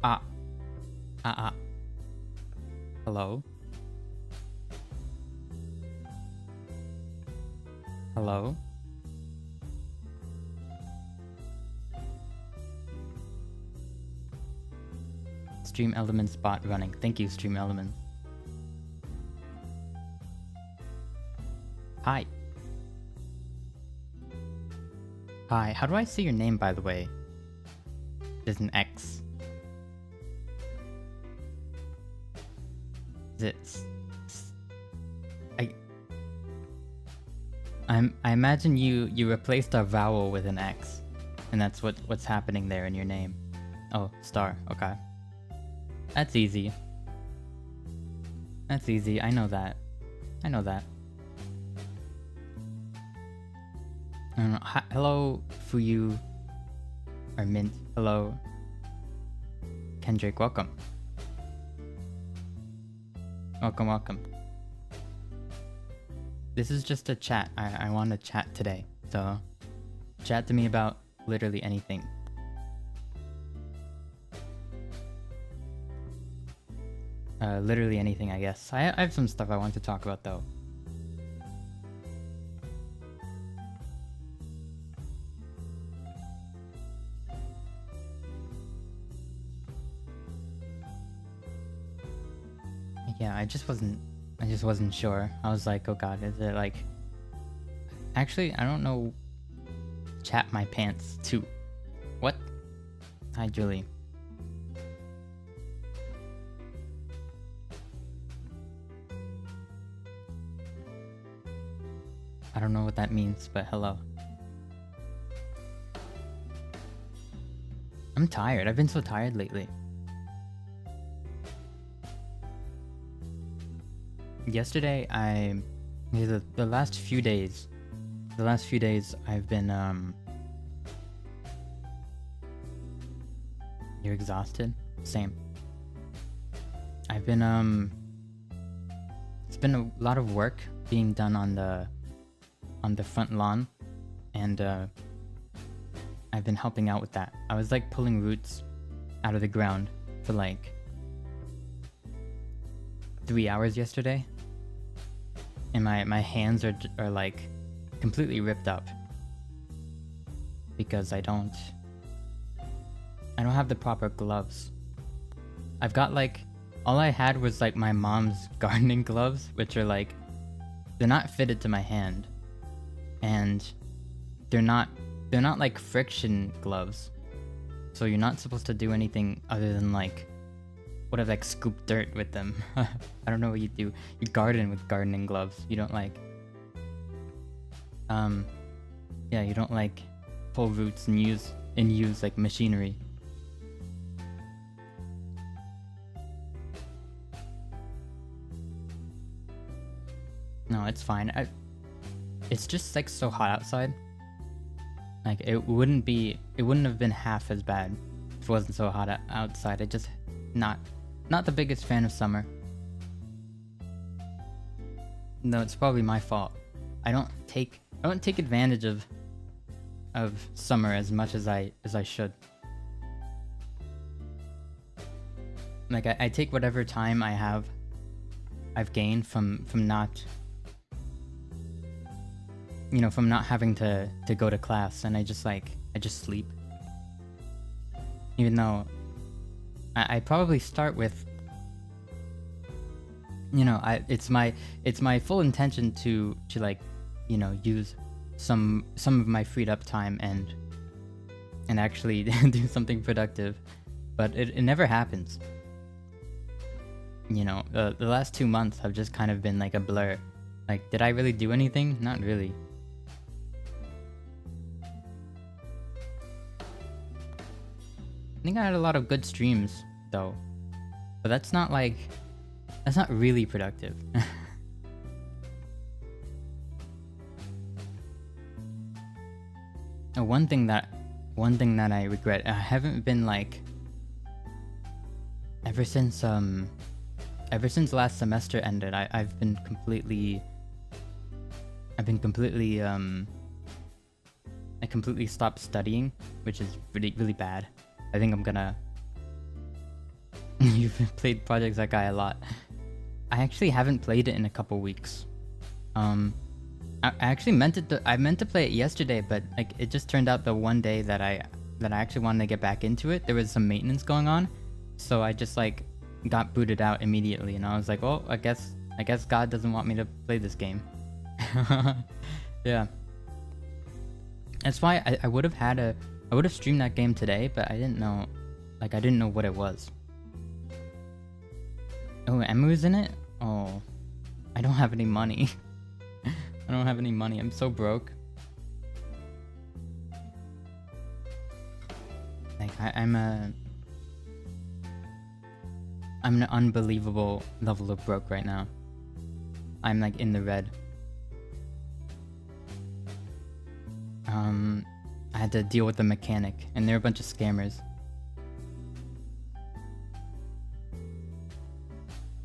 Ah, ah. Hello? Hello? Stream Elements bot running. Thank you, Stream Elements. Hi. Hi, how do I say your name, by the way? There's an X. Is it... I imagine you replaced a vowel with an X. And that's what's happening there in your name. Oh, star, okay. That's easy. That's easy, I know that. I know that. I don't know. Hello, Fuyu. Or Mint. Hello. Kendrick, welcome. Welcome, welcome. This is just a chat. I want to chat today. So, chat to me about literally anything. Literally anything, I guess. I have some stuff I want to talk about, though. Yeah, I just wasn't sure. I was like, oh god, is it like... Actually, I don't know... Chat my pants too. What? Hi, Julie. I don't know what that means, but hello. I'm tired. I've been so tired lately. Yesterday, the last few days I've been, You're exhausted? Same. I've been, it's been a lot of work being done on the front lawn, and, I've been helping out with that. I was like pulling roots out of the ground for like 3 hours yesterday. And my hands are like completely ripped up because I don't have the proper gloves. I've got like, all I had was like my mom's gardening gloves, which are like, they're not fitted to my hand, and they're not like friction gloves, so you're not supposed to do anything other than like, what if like scoop dirt with them? I don't know what you do. You garden with gardening gloves. You don't like... Yeah, you don't like pull roots and use like machinery. No, it's fine. It's just like so hot outside. Like it wouldn't have been half as bad if it wasn't so hot outside. It just not the biggest fan of summer. No, it's probably my fault. I don't take advantage of summer as much as I should. Like I take whatever time I've gained from not, you know, from not having to go to class, and I just sleep. Even though I probably start with, you know, it's my full intention to like, you know, use some of my freed up time and actually do something productive, but it never happens. You know, the last 2 months have just kind of been like a blur. Like, did I really do anything? Not really. I think I had a lot of good streams, though. But that's not really productive. One thing that I regret, I haven't been like... Ever since last semester ended, I completely stopped studying, which is really, really bad. I think I'm gonna You've played Project Zekai a lot. I actually haven't played it in a couple weeks. I actually meant to play it yesterday, but like it just turned out the one day that I actually wanted to get back into it, there was some maintenance going on, so I just like got booted out immediately, and I was like, oh, I guess God doesn't want me to play this game. Yeah, that's why I would have streamed that game today, but I didn't know what it was. Oh, Emu's in it? Oh, I don't have any money. I don't have any money. I'm so broke. Like I'm an unbelievable level of broke right now. I'm like in the red. I had to deal with the mechanic, and they're a bunch of scammers.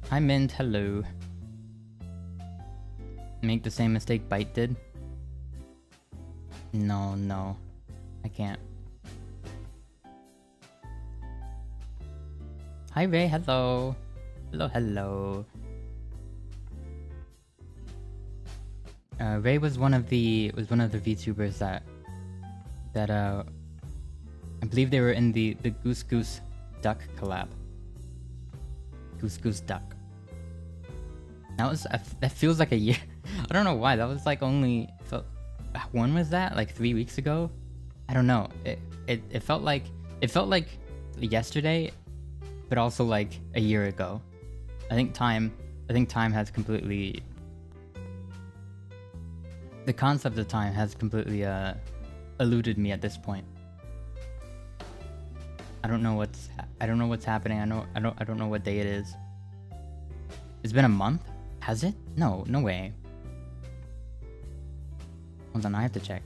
Hi Mint, hello. Make the same mistake Byte did? No. I can't. Hi Ray, hello. Hello. Ray was one of the VTubers that I believe they were in the Goose Goose Duck collab. Goose Goose Duck. That feels like a year. I don't know why. That was like only when was that? Like 3 weeks ago? I don't know. It felt like yesterday, but also like a year ago. I think time has completely. The concept of time has completely eluded me at this point. I don't know what's happening. I don't know what day it is. It's been a month? Has it? No way. Hold on, I have to check.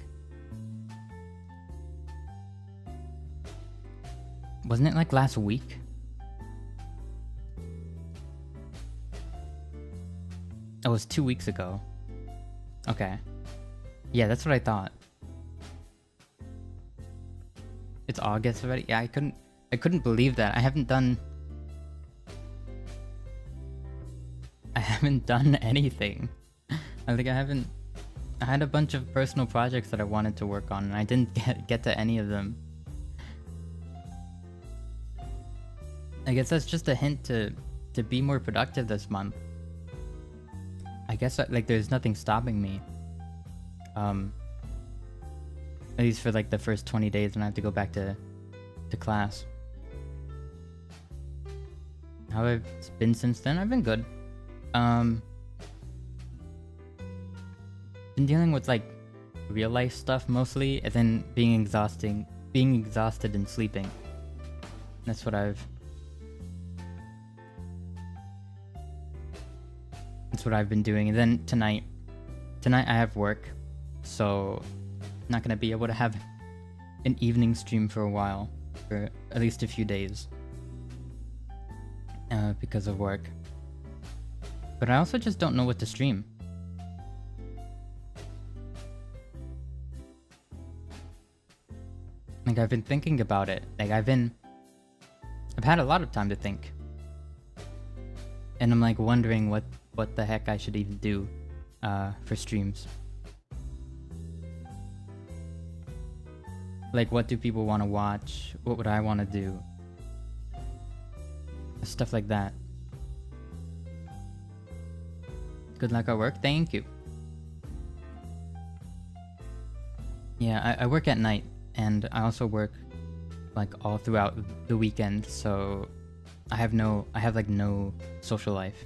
Wasn't it like last week? Oh, it was 2 weeks ago. Okay. Yeah, that's what I thought. It's August already? Yeah, I couldn't believe that. I haven't done anything. I had a bunch of personal projects that I wanted to work on, and I didn't get to any of them. I guess that's just a hint to be more productive this month. I guess like there's nothing stopping me. At least for like the first 20 days when I have to go back to class. How I've been since then? I've been good. Been dealing with like real life stuff mostly, and then being exhausted and sleeping. That's what I've been doing. And then tonight I have work, so I'm not gonna be able to have an evening stream for a while, for at least a few days, because of work. But I also just don't know what to stream. Like I've been thinking about it. Like I've had a lot of time to think. And I'm like wondering what the heck I should even do for streams. Like what do people want to watch? What would I want to do? Stuff like that. Good luck at work. Thank you. Yeah, I work at night, and I also work like all throughout the weekend, so I have like no social life.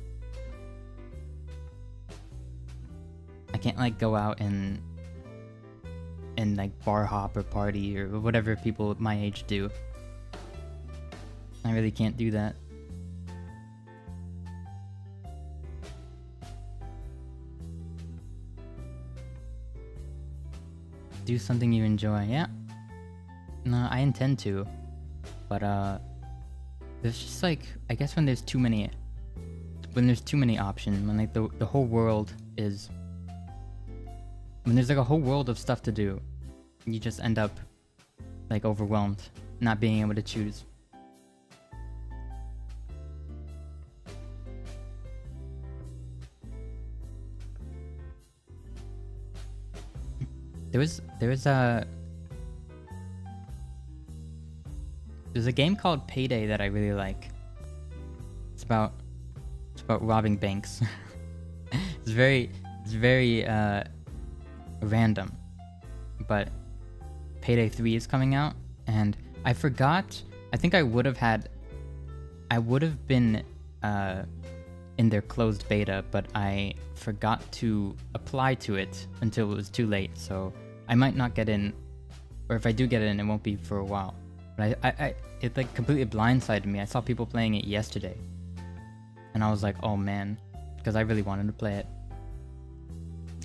I can't like go out and like bar hop or party or whatever people my age do. I really can't do that. Do something you enjoy. Yeah. No, I intend to. But there's just like, I guess when there's too many options, when like the whole world is, when there's like a whole world of stuff to do, you just end up like overwhelmed, not being able to choose. There's a game called Payday that I really like. It's about robbing banks. it's very random, but Payday 3 is coming out, and I forgot. I think I would have been in their closed beta, but I forgot to apply to it until it was too late, so I might not get in, or if I do get in, it won't be for a while. But it like completely blindsided me. I saw people playing it yesterday, and I was like, oh man, because I really wanted to play it.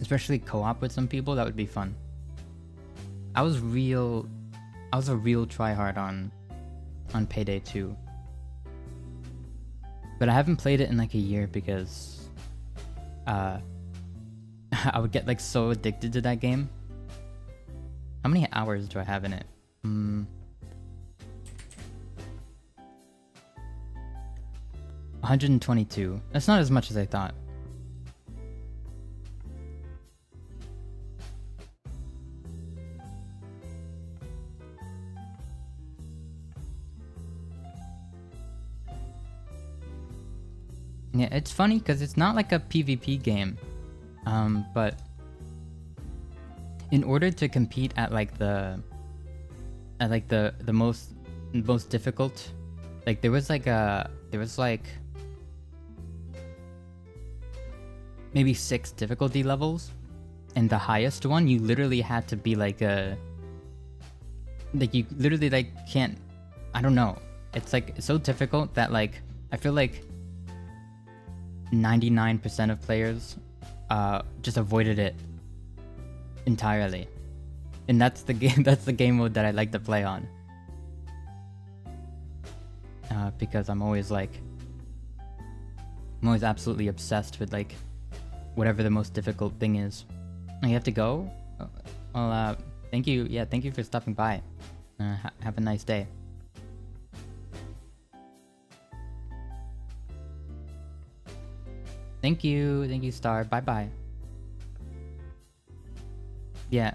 Especially co-op with some people, that would be fun. I was a real tryhard on Payday 2. But I haven't played it in like a year because I would get like so addicted to that game. How many hours do I have in it? 122. That's not as much as I thought. Yeah, it's funny because it's not like a PvP game, but in order to compete at like the most difficult, like there was maybe 6 difficulty levels, and the highest one you literally had to be like you literally like can't, I don't know, it's like so difficult that like I feel like 99% of players just avoided it entirely, and that's the game mode that I like to play on, because I'm always absolutely obsessed with like whatever the most difficult thing is. Oh, you have to go? Well, thank you. Yeah, thank you for stopping by. Have a nice day. Thank you, Star. Bye-bye. Yeah.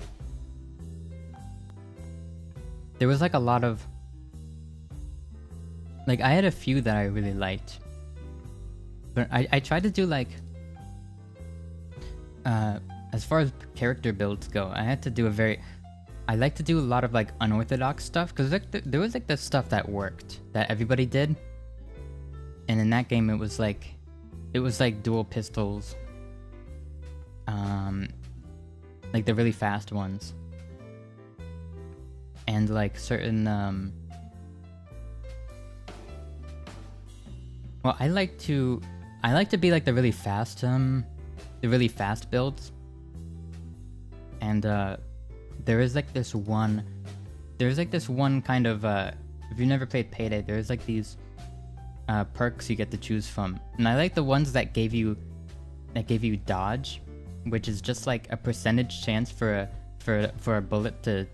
There was like a lot of... Like, I had a few that I really liked. But I tried to do like... as far as character builds go, I had to do I like to do a lot of like unorthodox stuff, because like there was like the stuff that worked, that everybody did. And in that game it was like dual pistols, like the really fast ones, and like certain well, I like to be like the really fast builds, and there's like this one kind of if you've never played Payday, there's like these perks you get to choose from, and I like the ones that gave you dodge, which is just like a percentage chance for a bullet to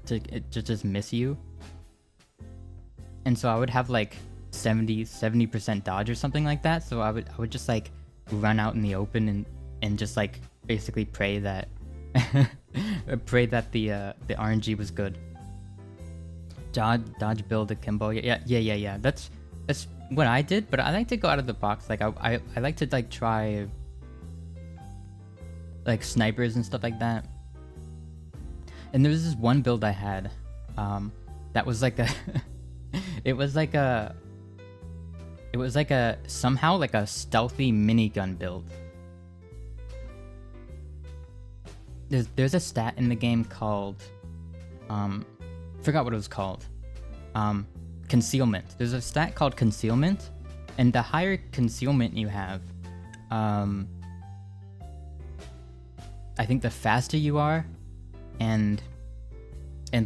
just miss you. And so I would have like 70% dodge or something like that, so I would just like run out in the open and just like basically pray that the RNG was good. Dodge build akimbo. Yeah. That's what I did, but I like to go out of the box. Like I like to like try like snipers and stuff like that. And there was this one build I had that was like a it was like a somehow like a stealthy minigun build. There's a stat in the game called forgot what it was called. Concealment. There's a stat called concealment, and the higher concealment you have, I think the faster you are, and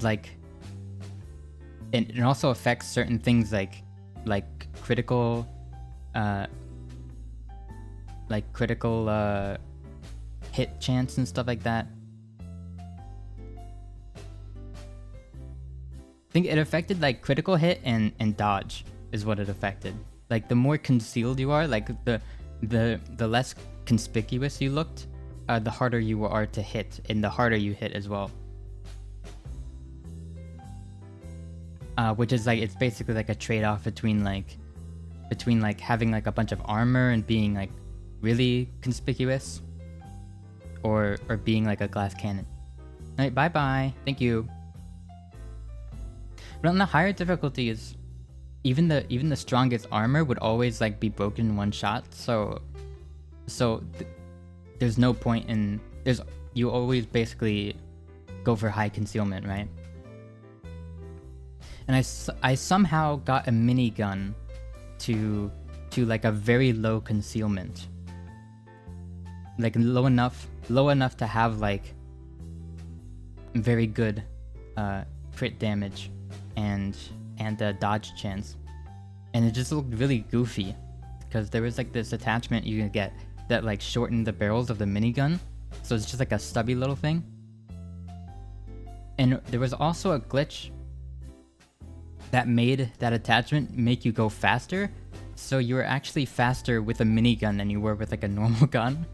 like it also affects certain things like critical hit chance and stuff like that. I think it affected like critical hit and dodge is what it affected. Like the more concealed you are, like the less conspicuous you looked, the harder you are to hit, and the harder you hit as well. which is like it's basically like a trade-off between like having like a bunch of armor and being like really conspicuous, or being like a glass cannon. All right, bye bye. Thank you. But on the higher difficulties, even the strongest armor would always like be broken in one shot. So there's no point in you always basically go for high concealment, right? And I somehow got a minigun to like a very low concealment, like low enough to have like very good crit damage and dodge chance, and it just looked really goofy because there was like this attachment you could get that like shortened the barrels of the minigun, so it's just like a stubby little thing. And there was also a glitch that made that attachment make you go faster, so you were actually faster with a minigun than you were with like a normal gun.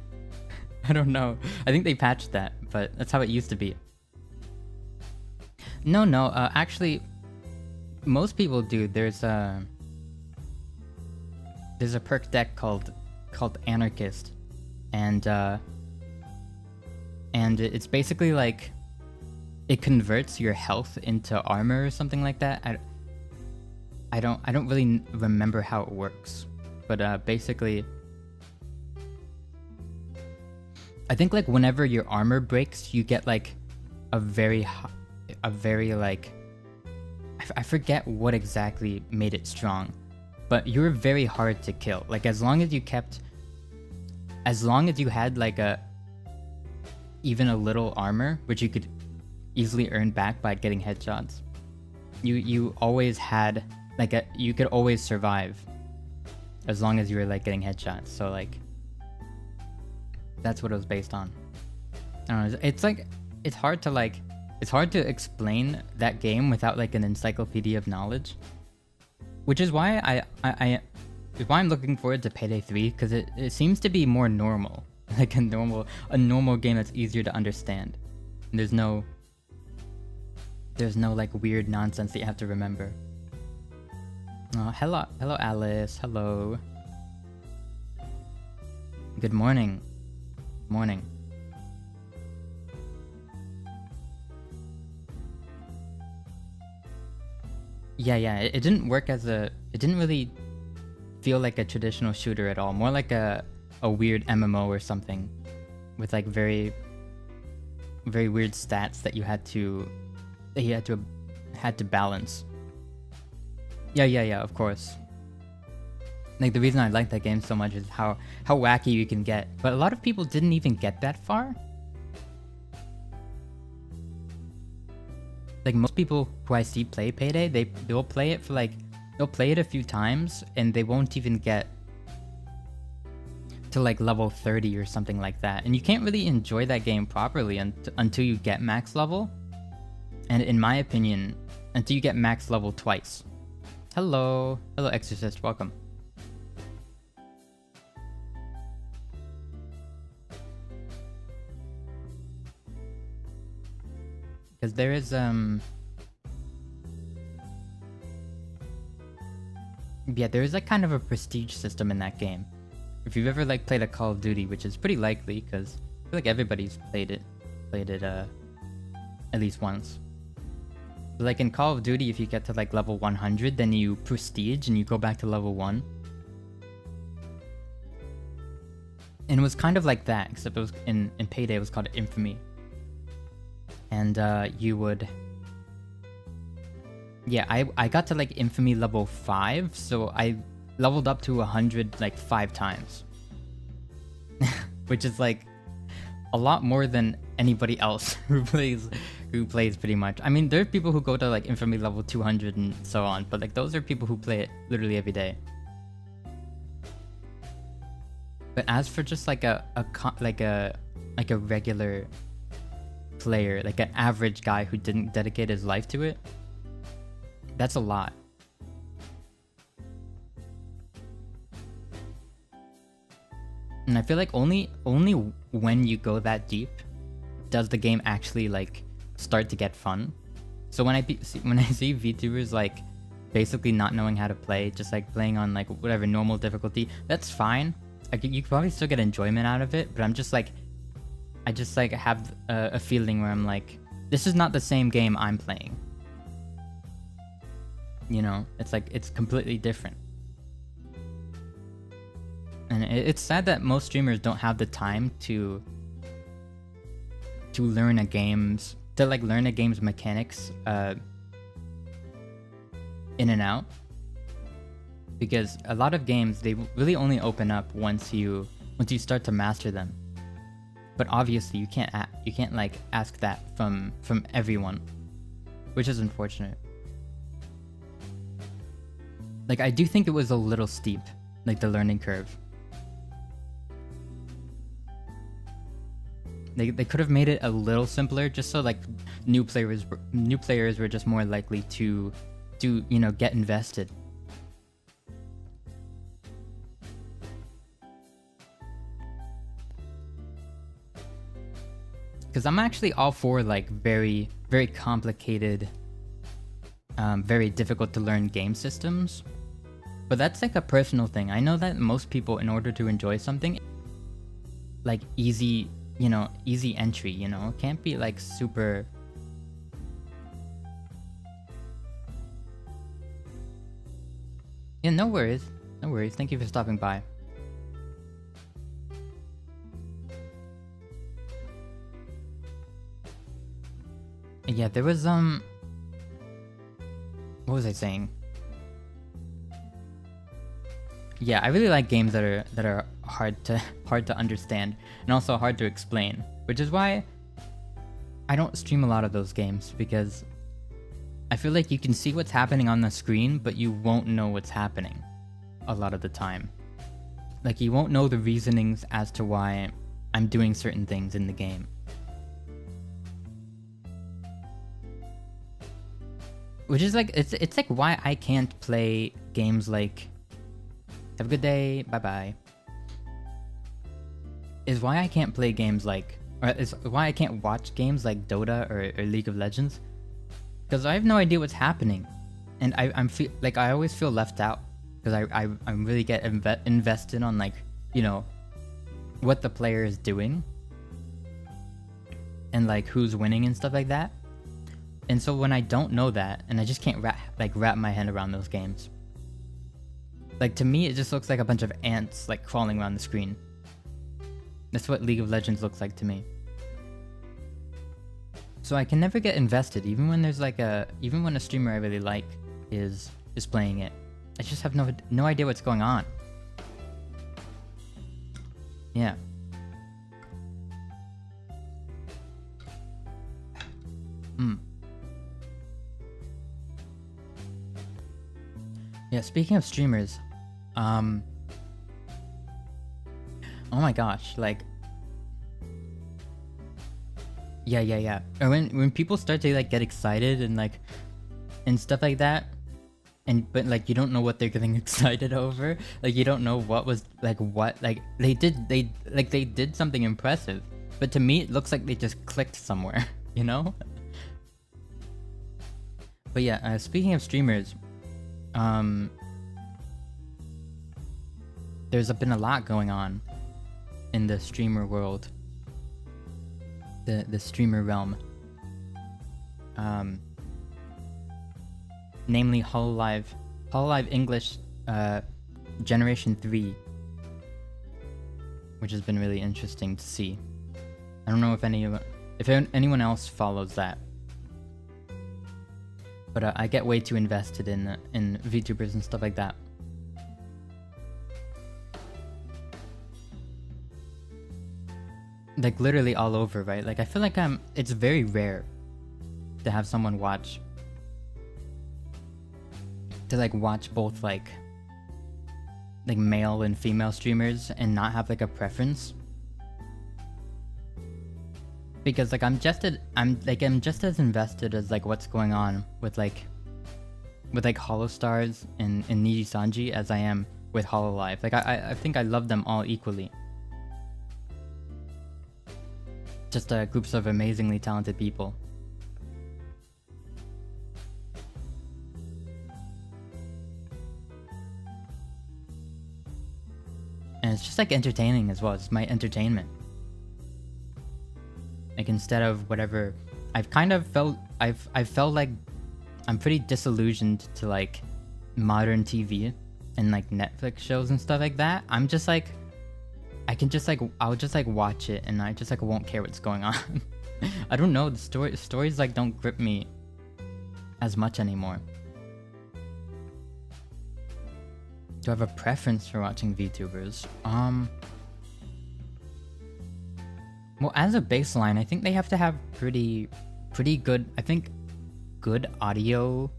I don't know. I think they patched that, but that's how it used to be. No, actually, most people do. There's a perk deck called Anarchist, and it's basically like it converts your health into armor or something like that. I don't really remember how it works, but basically, I think like whenever your armor breaks, you get like a very like, I forget what exactly made it strong, but you were very hard to kill. Like as long as you had like even a little armor, which you could easily earn back by getting headshots, you always had like you could always survive as long as you were like getting headshots. So like that's what it was based on. I don't know. It's like it's hard to explain that game without like an encyclopedia of knowledge, which is why I'm looking forward to Payday 3, because it seems to be more normal, like a normal game that's easier to understand. And there's no like weird nonsense that you have to remember. Oh, hello Alice. Hello. Good morning. Morning. Yeah, it didn't work as it didn't really feel like a traditional shooter at all. More like a weird MMO or something, with like very weird stats that you had to balance. Yeah, of course. Like the reason I like that game so much is how wacky you can get. But a lot of people didn't even get that far. Like most people who I see play Payday, they'll play it a few times and they won't even get to like level 30 or something like that. And you can't really enjoy that game properly until you get max level. And in my opinion, until you get max level twice. Hello Exorcist, welcome. Because there is there is like kind of a prestige system in that game. If you've ever like played a Call of Duty, which is pretty likely because I feel like everybody's played it at least once. But like in Call of Duty, if you get to like level 100, then you prestige and you go back to level 1. And it was kind of like that, except it was in Payday it was called Infamy. And you would... Yeah, I got to like Infamy level 5, so I leveled up to 100 like 5 times. Which is like a lot more than anybody else who plays pretty much. I mean, there are people who go to like Infamy level 200 and so on, but like those are people who play it literally every day. But as for just like a regular player, like an average guy who didn't dedicate his life to it, that's a lot. And I feel like only when you go that deep does the game actually like start to get fun. So when when I see VTubers like basically not knowing how to play, just like playing on like whatever normal difficulty, that's fine. Like you could probably still get enjoyment out of it, but I'm just like, I just like have a feeling where I'm like, this is not the same game I'm playing. You know, it's like, it's completely different. And it's sad that most streamers don't have the time to learn a game's mechanics in and out, because a lot of games, they really only open up once you start to master them. But obviously you can't like ask that from everyone, which is unfortunate. Like I do think it was a little steep, like the learning curve. They could have made it a little simpler, just so like new players were just more likely to you know, get invested. Because I'm actually all for like very, very complicated, very difficult to learn game systems. But that's like a personal thing. I know that most people, in order to enjoy something, like easy, you know, easy entry, you know, it can't be like super... Yeah, no worries. No worries. Thank you for stopping by. Yeah, there was what was I saying? Yeah, I really like games that are hard to understand and also hard to explain, which is why I don't stream a lot of those games, because I feel like you can see what's happening on the screen, but you won't know what's happening a lot of the time. Like you won't know the reasonings as to why I'm doing certain things in the game. Which is like, it's like why I can't play games like have a good day, bye bye. Is why I can't play games like, or is why I can't watch games like Dota or League of Legends. Because I have no idea what's happening. And I always feel left out. Because I really get invested on like, you know, what the player is doing. And like who's winning and stuff like that. And so when I don't know that, and I just can't wrap my head around those games. Like to me, it just looks like a bunch of ants like crawling around the screen. That's what League of Legends looks like to me. So I can never get invested, even when there's like even when a streamer I really like is playing it. I just have no idea what's going on. Yeah. Yeah, speaking of streamers, oh my gosh, like, yeah. Or when people start to like get excited and like, and stuff like that, but like you don't know what they're getting excited over, like you don't know what was like what, like they did something impressive, but to me it looks like they just clicked somewhere, you know? But yeah, speaking of streamers, there's been a lot going on in the streamer world, the streamer realm, namely Hololive English Generation 3, which has been really interesting to see. I don't know if anyone else follows that. But I get way too invested in VTubers and stuff like that. Like literally all over, right? Like I feel like it's very rare to have someone watch both like male and female streamers and not have like a preference. Because like I'm just as invested as like what's going on with Holostars and Niji Sanji as I am with Hololive. Like I think I love them all equally. Just groups of amazingly talented people. And it's just like entertaining as well. It's my entertainment. Like instead of whatever, I've felt like I'm pretty disillusioned to like modern TV and like Netflix shows and stuff like that. I'm just like, I'll just like watch it and I just like won't care what's going on. I don't know, the stories like don't grip me as much anymore. Do I have a preference for watching VTubers? Well, as a baseline, I think they have to have pretty good, I think good audio.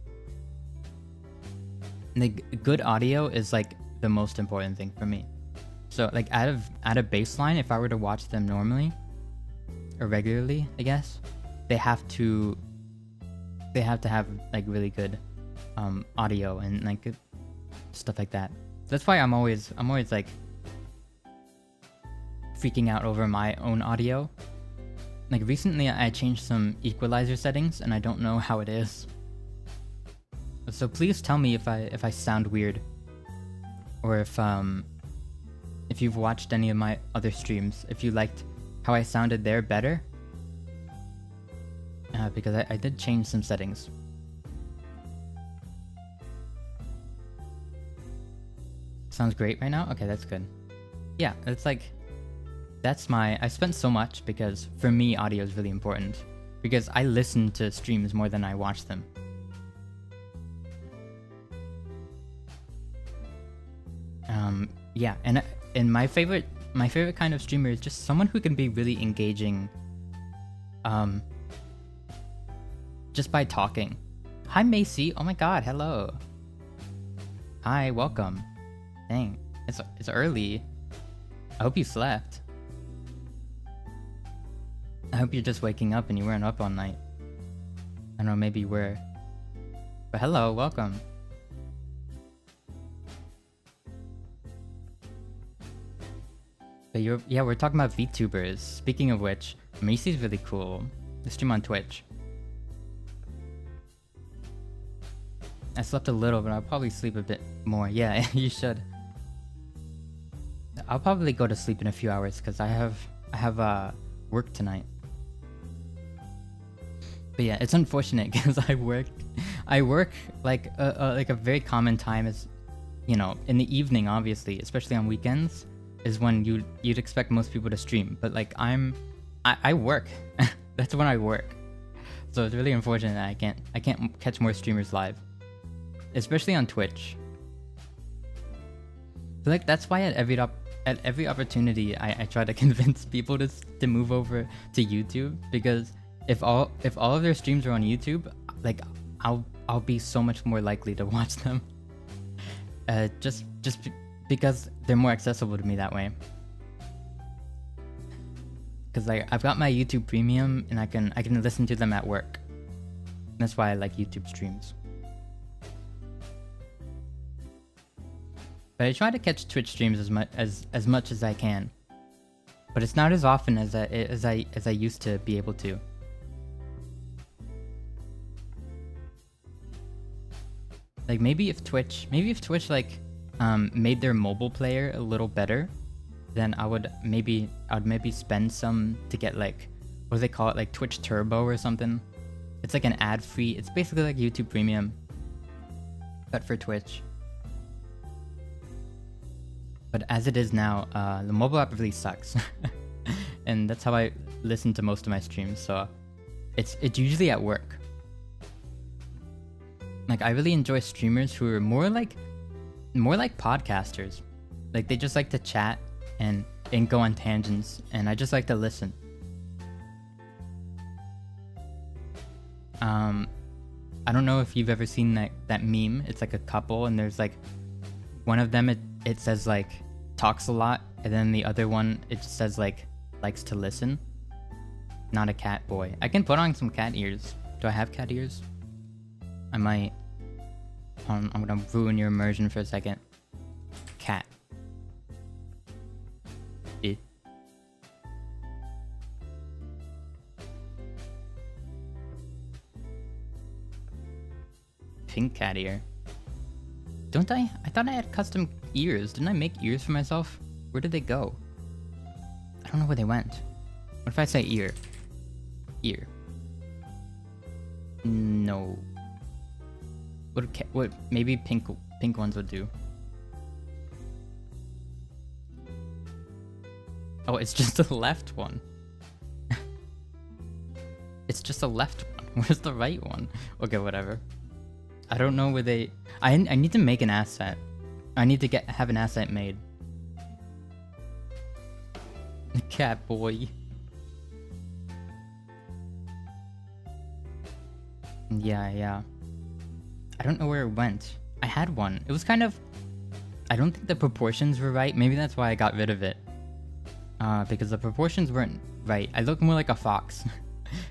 Like good audio is like the most important thing for me. So like out of baseline, if I were to watch them normally or regularly, I guess, they have to have like really good audio and like stuff like that. That's why I'm always like freaking out over my own audio. Like recently I changed some equalizer settings and I don't know how it is. So please tell me if I sound weird, or if you've watched any of my other streams, if you liked how I sounded there better, because I did change some settings. Sounds great right now? Okay, that's good. Yeah, it's like, I spent so much because for me audio is really important, because I listen to streams more than I watch them. Yeah, and my favorite kind of streamer is just someone who can be really engaging just by talking. Hi Macy, oh my god, hello. Hi, welcome. Dang, it's early. I hope you slept. I hope you're just waking up and you weren't up all night. I don't know, maybe you were. But hello, welcome. But yeah, we're talking about VTubers. Speaking of which, Macy's really cool. They stream on Twitch. I slept a little, but I'll probably sleep a bit more. Yeah, you should. I'll probably go to sleep in a few hours because I have work tonight. But yeah, it's unfortunate because I work like a very common time is, you know, in the evening, obviously, especially on weekends, is when you'd expect most people to stream. But like I work. That's when I work. So it's really unfortunate that I can't catch more streamers live, especially on Twitch. But like that's why at every opportunity I try to convince people to move over to YouTube, because if all of their streams are on YouTube, like I'll be so much more likely to watch them. Just because they're more accessible to me that way. Because like I've got my YouTube Premium and I can listen to them at work. That's why I like YouTube streams. But I try to catch Twitch streams as much as I can. But it's not as often as I used to be able to. Like maybe if Twitch like made their mobile player a little better, then I'd maybe spend some to get like, what do they call it, like Twitch Turbo or something. It's like an ad-free, it's basically like YouTube Premium, but for Twitch. But as it is now, the mobile app really sucks. And that's how I listen to most of my streams, so it's usually at work. Like I really enjoy streamers who are more like podcasters. Like they just like to chat and go on tangents, and I just like to listen. I don't know if you've ever seen that meme. It's like a couple, and there's like one of them it says like talks a lot, and then the other one it just says like likes to listen. Not a cat boy. I can put on some cat ears. Do I have cat ears? I might. I'm gonna ruin your immersion for a second. Cat. Pink cat ear. Don't I? I thought I had custom ears. Didn't I make ears for myself? Where did they go? I don't know where they went. What if I say ear? Ear. No. What maybe pink ones would do. Oh, it's just the left one. It's just the left one. Where's the right one? Okay, whatever. I don't know where they... I need to make an asset. I need to have an asset made. Cat boy. Yeah. I don't know where it went. I had one. It was kind of... I don't think the proportions were right. Maybe that's why I got rid of it. Because the proportions weren't right. I look more like a fox.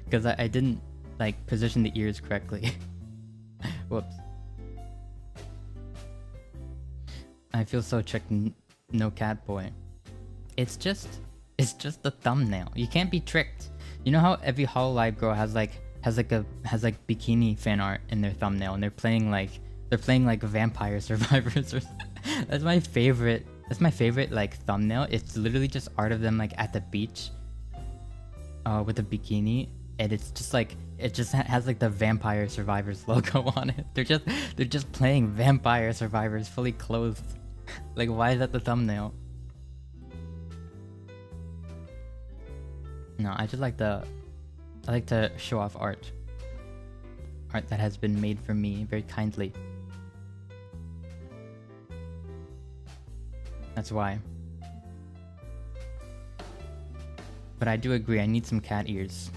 Because I didn't, like, position the ears correctly. Whoops. I feel so tricked. No cat boy. It's just the thumbnail. You can't be tricked. You know how every Hololive girl has bikini fan art in their thumbnail, and they're playing like Vampire Survivors or that's my favorite like thumbnail. It's literally just art of them like at the beach with a bikini, and it's just like it just has like the Vampire Survivors logo on it. They're just playing Vampire Survivors fully clothed. Like, why is that the thumbnail? No, I like to show off art that has been made for me very kindly. That's why. But I do agree, I need some cat ears.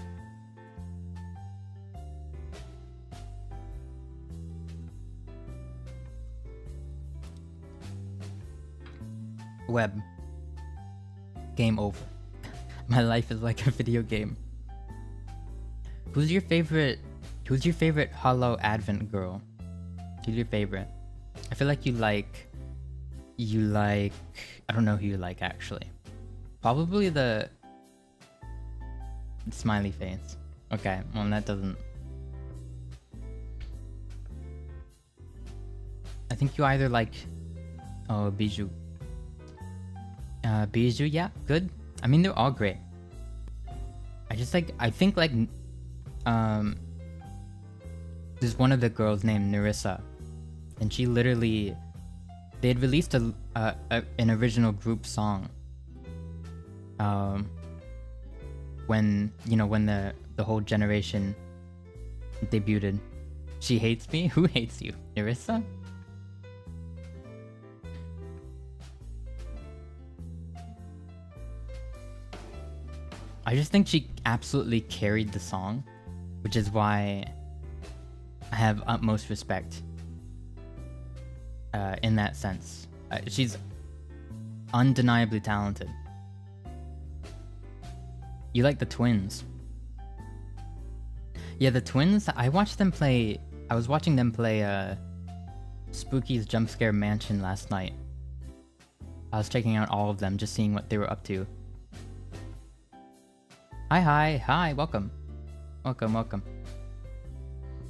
Web. Game over. My life is like a video game. Who's your favorite Hollow Advent girl? Who's your favorite? I feel like you like I don't know who you like actually. Probably the smiley face. Okay, well that doesn't... I think you either like... Oh, Bijou. Bijou, yeah, good. I mean, they're all great. I think like... There's one of the girls named Nerissa. And she literally... They had released an original group song. When the whole generation debuted. She hates me? Who hates you? Nerissa? I just think she absolutely carried the song, which is why I have utmost respect in that sense. She's undeniably talented. You like the twins. Yeah, the twins, I was watching them play Spooky's Jump Scare Mansion last night. I was checking out all of them, just seeing what they were up to. Hi, welcome. Welcome.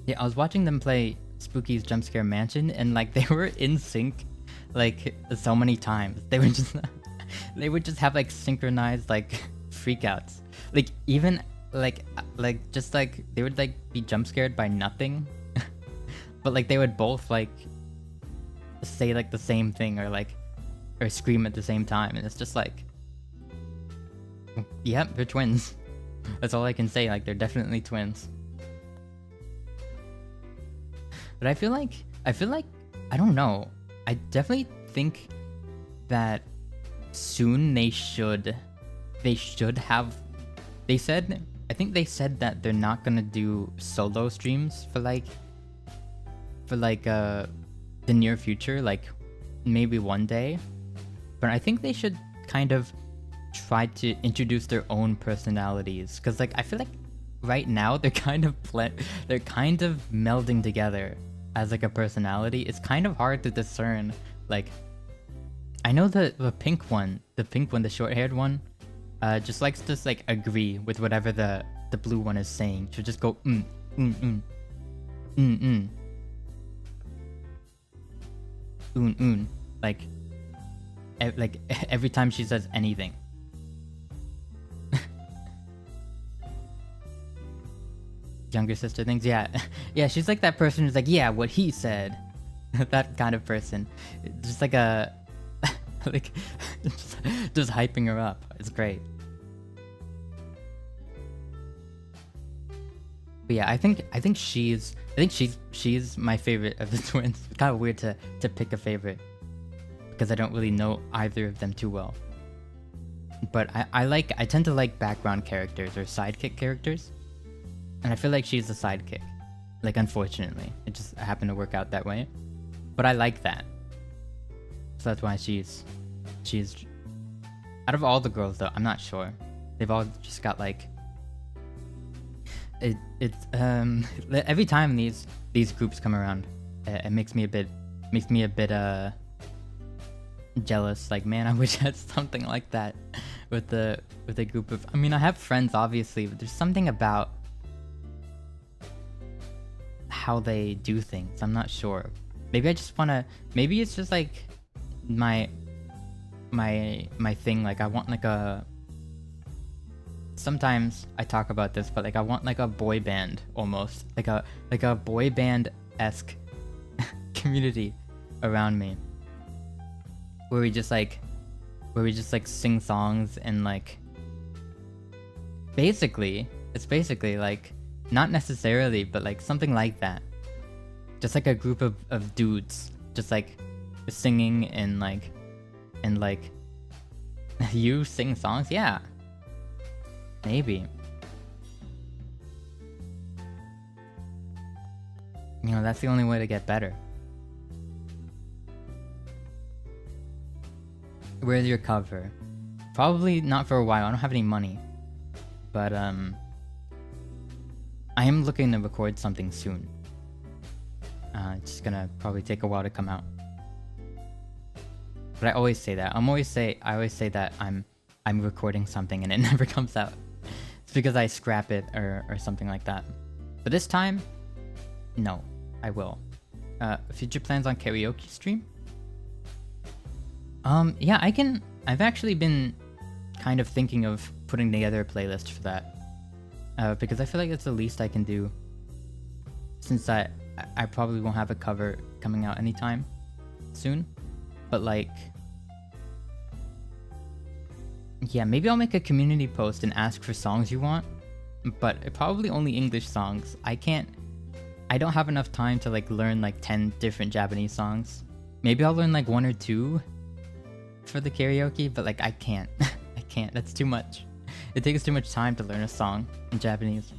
Yeah, I was watching them play Spooky's Jump Scare Mansion, and like they were in sync like so many times. They would just have like synchronized like freakouts. Like even like just like they would like be jump scared by nothing. But like they would both like say like the same thing or scream at the same time, and it's just like, yep, they're twins. That's all I can say. Like, they're definitely twins. But I feel like I don't know. I definitely think that soon they should have. I think they said that they're not gonna do solo streams for the near future, like maybe one day. But I think they should kind of try to introduce their own personalities, because like I feel like right now they're kind of melding together as like a personality. It's kind of hard to discern. Like, I know the pink one, the short-haired one, just likes to like agree with whatever the blue one is saying. She'll just go like like every time she says anything. Younger sister things, yeah. Yeah, she's like that person who's like, yeah, what he said. That kind of person. Just like a like just hyping her up. It's great. But yeah, I think she's my favorite of the twins. It's kind of weird to pick a favorite because I don't really know either of them too well. But I tend to like background characters or sidekick characters. And I feel like she's a sidekick. Like, unfortunately. It just happened to work out that way. But I like that. So that's why she's... Out of all the girls, though, I'm not sure. They've all just got, like... Every time these groups come around, it makes me a bit... jealous. Like, man, I wish I had something like that with a group of... I mean, I have friends, obviously, but there's something about how they do things. I'm not sure. Maybe I just want to... Maybe it's just like my thing. Like, I want like a... Sometimes I talk about this, but like I want like a boy band almost. Like a boy band-esque community around me. Where we just like sing songs and like... It's basically like... Not necessarily, but like something like that. Just like a group of dudes. Just like singing and like... You sing songs? Yeah. Maybe. You know, that's the only way to get better. Where's your cover? Probably not for a while. I don't have any money. But I am looking to record something soon. It's just gonna probably take a while to come out. But I always say that. I always say that I'm recording something and it never comes out. It's because I scrap it or something like that. But this time, no, I will. Future plans on karaoke stream? Yeah, I've actually been kind of thinking of putting together a playlist for that. Because I feel like it's the least I can do. Since I probably won't have a cover coming out anytime soon. But like... Yeah, maybe I'll make a community post and ask for songs you want. But probably only English songs. I don't have enough time to like learn like 10 different Japanese songs. Maybe I'll learn like 1 or 2 for the karaoke, but like I can't. I can't. That's too much. It takes too much time to learn a song in Japanese.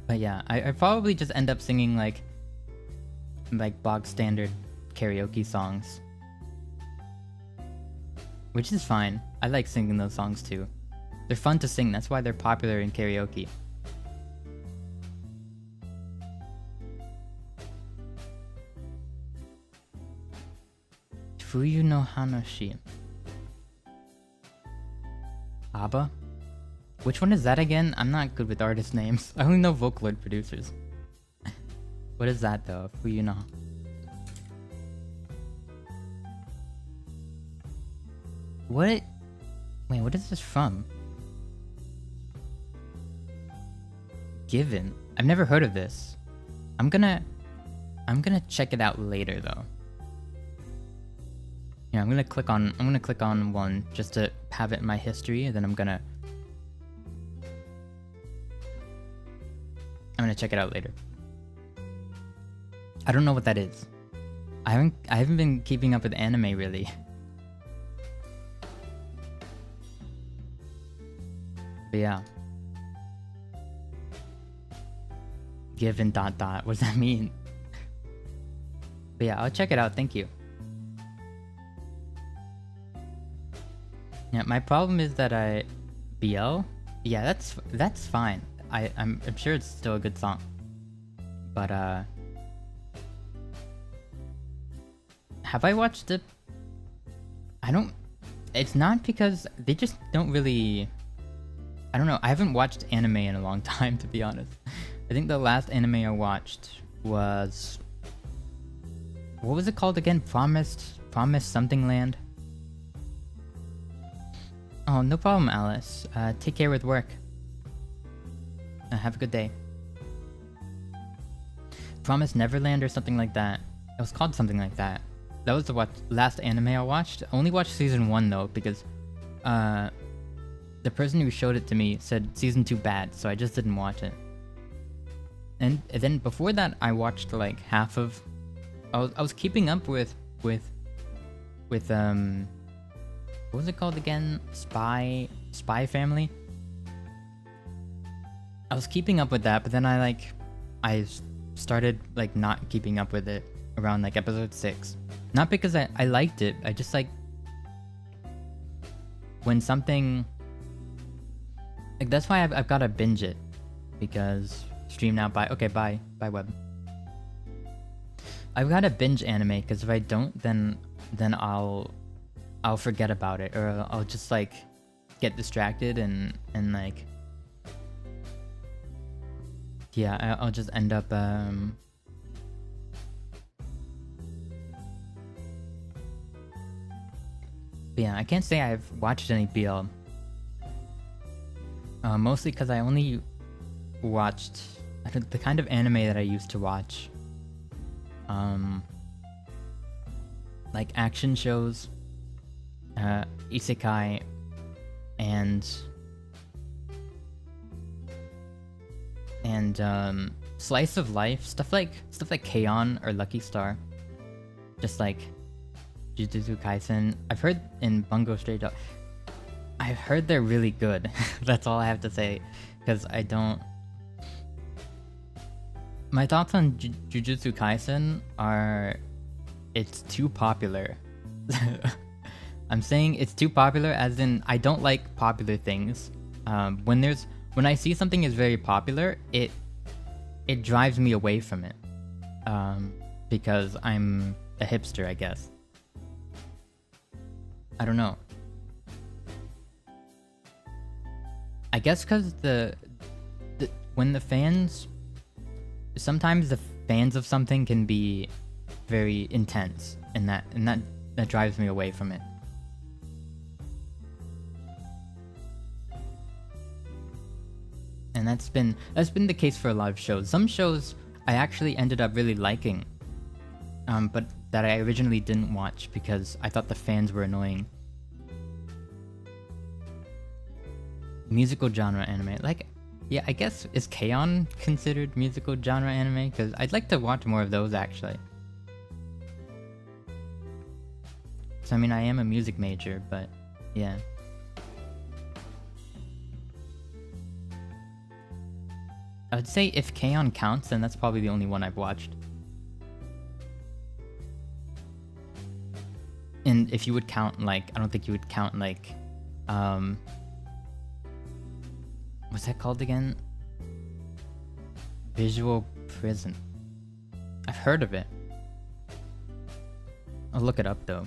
But yeah, I probably just end up singing like bog standard karaoke songs. Which is fine. I like singing those songs too. They're fun to sing, that's why they're popular in karaoke. Fuyu no Hanashi. ABBA? Which one is that again? I'm not good with artist names. I only know Vocaloid producers. What is that though? Fuyu no... What? Wait, what is this from? Given. I've never heard of this. I'm gonna check it out later though. Yeah, I'm gonna click on one just to have it in my history, and then I'm gonna check it out later. I don't know what that is. I haven't been keeping up with anime really. But yeah. Given ... What does that mean? But yeah, I'll check it out, thank you. Yeah, my problem is that BL? Yeah, that's fine. I'm sure it's still a good song. But have I watched it? It's not because they just don't really... I don't know, I haven't watched anime in a long time, to be honest. I think the last anime I watched was What was it called again? Promised something land? Oh, no problem, Alice. Take care with work. Have a good day. Promised Neverland or something like that. It was called something like that. That was the last anime I watched. I only watched season 1 though, because the person who showed it to me said season 2 bad, so I just didn't watch it. And then before that, I watched like half of. I was keeping up with what was it called again? Spy Family. I was keeping up with that, but then I started like not keeping up with it around like episode 6. Not because I liked it, I just like when something like, that's why I've got to binge it, because stream now. Bye web. I've got to binge anime, because if I don't, then I'll forget about it, or I'll just like get distracted and like, yeah, I'll just end up yeah, I can't say I've watched any BL. Mostly because I only watched the kind of anime that I used to watch. Like action shows, isekai, and slice of life stuff like K-On! Or Lucky Star, just like Jujutsu Kaisen. I've heard in Bungo Stray Dog, I've heard they're really good. That's all I have to say, because I don't. My thoughts on Jujutsu Kaisen are, it's too popular. I'm saying it's too popular as in I don't like popular things. When I see something is very popular, it drives me away from it. Because I'm a hipster, I guess. I don't know. I guess because when the fans, sometimes the fans of something can be very intense, and that drives me away from it. And that's been the case for a lot of shows. Some shows I actually ended up really liking, but that I originally didn't watch because I thought the fans were annoying. Musical genre anime, like, yeah, I guess, is K-On! Considered musical genre anime? Because I'd like to watch more of those, actually. So I mean, I am a music major, but yeah. I would say if K-On! Counts, then that's probably the only one I've watched. And if you would count, like, I don't think you would count, like, what's that called again? Visual Prison. I've heard of it. I'll look it up, though.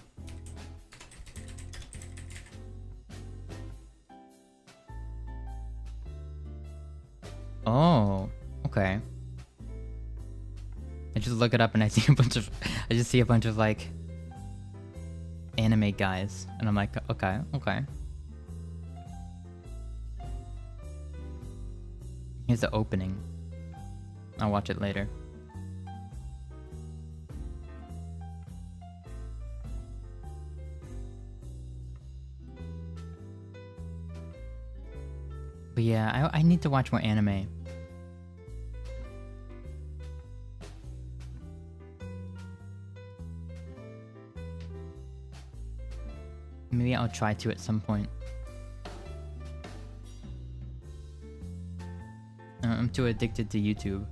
Oh, okay. I just look it up and I see a bunch of like anime guys, and I'm like, okay. Here's the opening. I'll watch it later. But yeah, I need to watch more anime. Maybe I'll try to at some point. I'm too addicted to YouTube.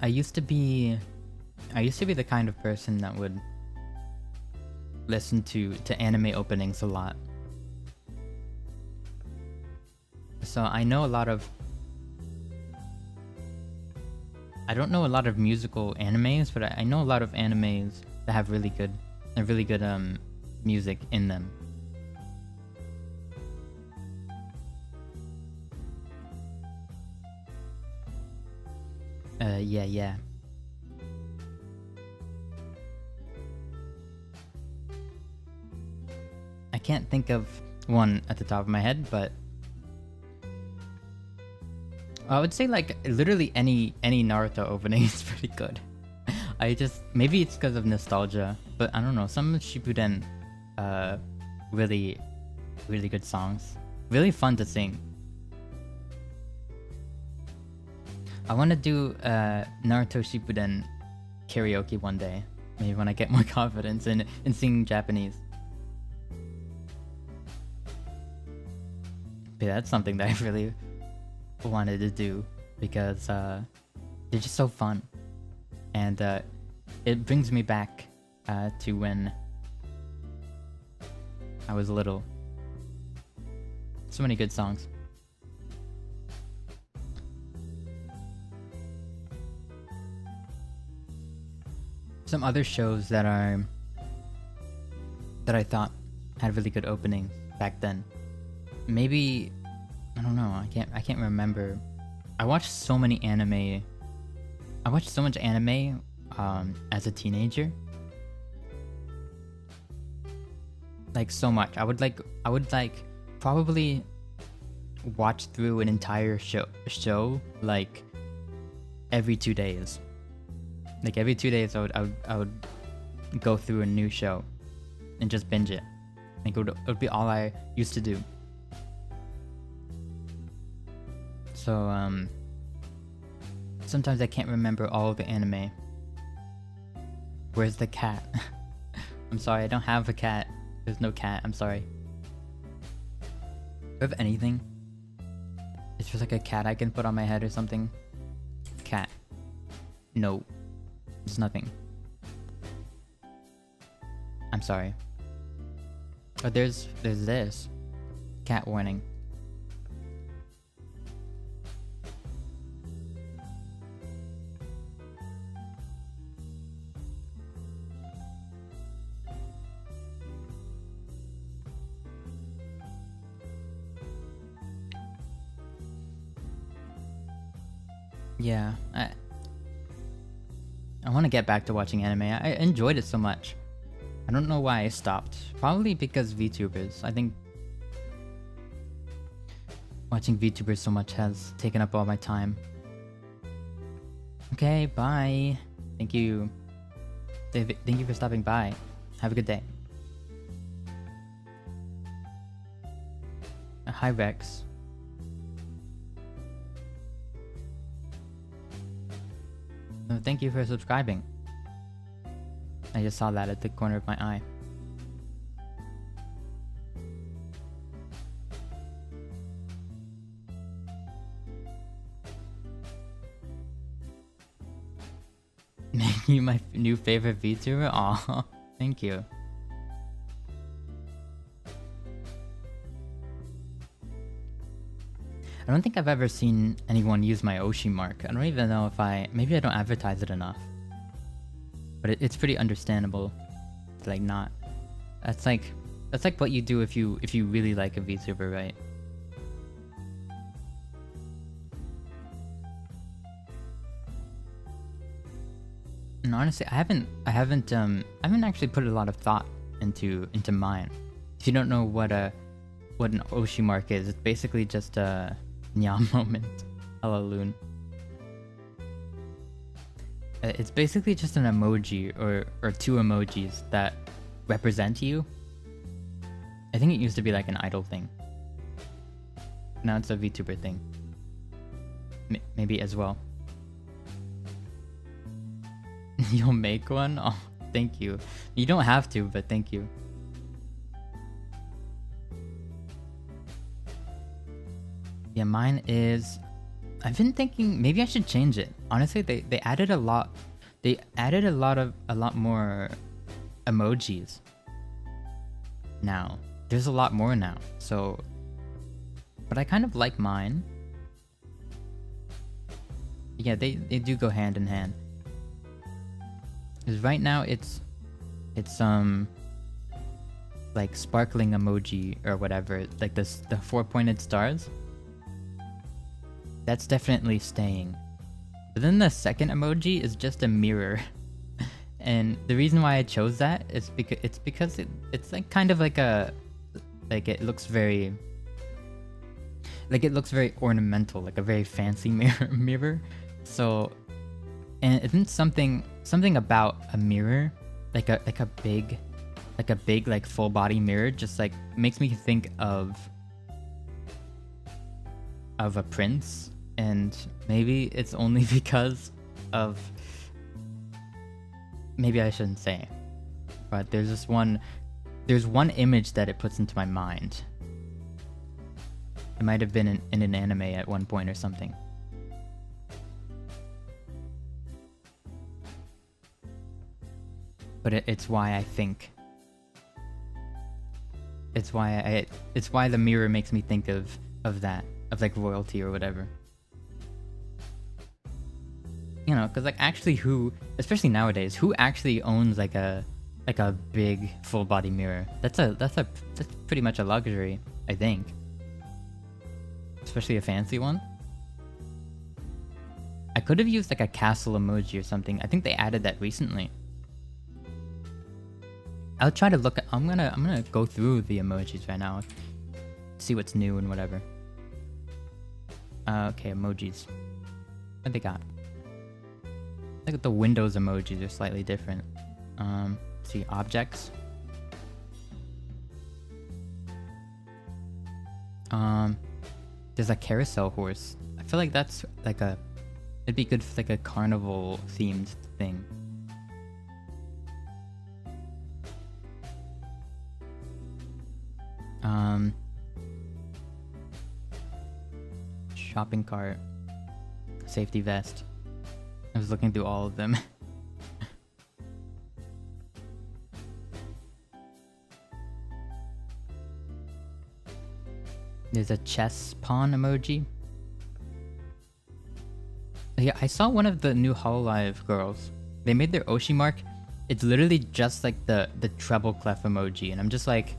I used to be the kind of person that would listen to anime openings a lot. So I know a lot of... I don't know a lot of musical animes, but I know a lot of animes that have really good music in them. Yeah. I can't think of one at the top of my head, but I would say like literally any Naruto opening is pretty good. Maybe it's because of nostalgia, but I don't know. Some of Shippuden, really good songs, really fun to sing. I want to do Naruto Shippuden karaoke one day, maybe when I get more confidence in singing Japanese. But that's something that I really wanted to do because they're just so fun, and it brings me back to when I was little. So many good songs. Some other shows that I thought had really good openings back then. Maybe, I don't know. I can't remember. I watched so many anime. I watched so much anime as a teenager. Like so much. I would probably watch through an entire show like every 2 days. Like every 2 days I would go through a new show and just binge it. Like it would be all I used to do. So sometimes I can't remember all of the anime. Where's the cat? I'm sorry, I don't have a cat. There's no cat, I'm sorry. Do I have anything? It's just like a cat I can put on my head or something. Cat. No. There's nothing. I'm sorry. Oh, there's this. Cat warning. Yeah, I want to get back to watching anime. I enjoyed it so much. I don't know why I stopped. Probably because VTubers. I think watching VTubers so much has taken up all my time. Okay, bye. Thank you. Thank you for stopping by. Have a good day. Hi, Rex. Thank you for subscribing. I just saw that at the corner of my eye. Making you my new favorite VTuber? Aw, thank you. I don't think I've ever seen anyone use my Oshi mark. I don't even know if maybe I don't advertise it enough. But it's pretty understandable to like not. That's like what you do if you really like a VTuber, right? And honestly, I haven't actually put a lot of thought into mine. If you don't know what an Oshi mark is, it's basically just a Nyam moment. Hello, Loon. It's basically just an emoji or two emojis that represent you. I think it used to be like an idol thing. Now it's a VTuber thing. Maybe as well. You'll make one? Oh, thank you. You don't have to, but thank you. Yeah, mine is... I've been thinking maybe I should change it. Honestly, they added a lot. They added a lot more emojis now. There's a lot more now. So But I kind of like mine. Yeah, they do go hand in hand. Because right now it's like sparkling emoji or whatever, like the 4-pointed stars. That's definitely staying. But then the second emoji is just a mirror. And the reason why I chose that is because it's like kind of like it looks very ornamental, like a very fancy mirror. So, and isn't something about a mirror, like a big like full body mirror, just like makes me think of a prince. And maybe it's only because of, maybe I shouldn't say, but there's one image that it puts into my mind. It might have been in an anime at one point or something. But it's why I think. It's why the mirror makes me think of that, of like royalty or whatever. You know, because like actually especially nowadays, who actually owns like a big full body mirror? That's pretty much a luxury, I think. Especially a fancy one. I could have used like a castle emoji or something. I think they added that recently. I'll try to look at, I'm gonna go through the emojis right now, see what's new and whatever. Okay, emojis. What they got? Look at the Windows emojis, are slightly different. Let's see, objects. There's a carousel horse. I feel like that's like it'd be good for like a carnival themed thing. Shopping cart, safety vest. I was looking through all of them. There's a chess pawn emoji. Yeah, I saw one of the new Hololive girls. They made their Oshi mark. It's literally just like the treble clef emoji, and I'm just like,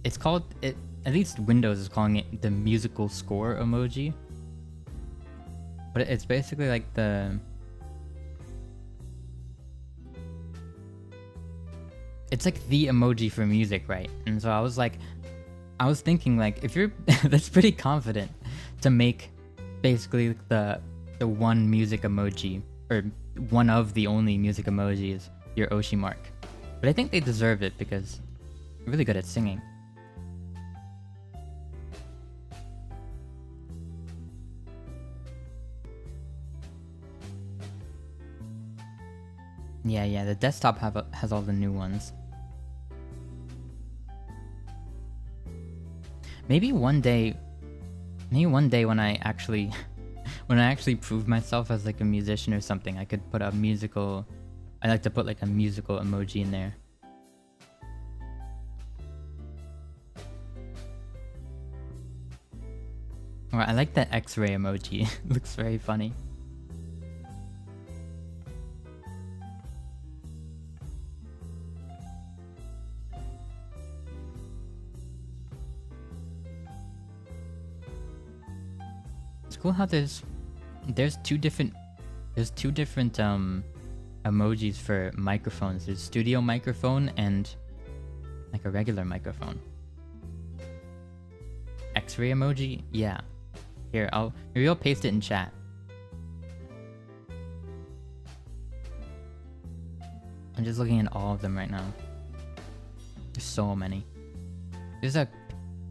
it's called it. At least Windows is calling it the musical score emoji. But it's basically like it's like the emoji for music, right? And so I was thinking like, if you're that's pretty confident to make basically the one music emoji, or one of the only music emojis, your Oshi mark. But I think they deserve it because they're really good at singing. Yeah, the desktop has all the new ones. Maybe one day when I actually prove myself as like a musician or something, I could put a musical, I like to put like a musical emoji in there. Or I like that X-ray emoji. It looks very funny. Cool how there's two different emojis for microphones. There's studio microphone and like a regular microphone. X-ray emoji, yeah. Here, maybe I'll paste it in chat. I'm just looking at all of them right now. There's so many. There's a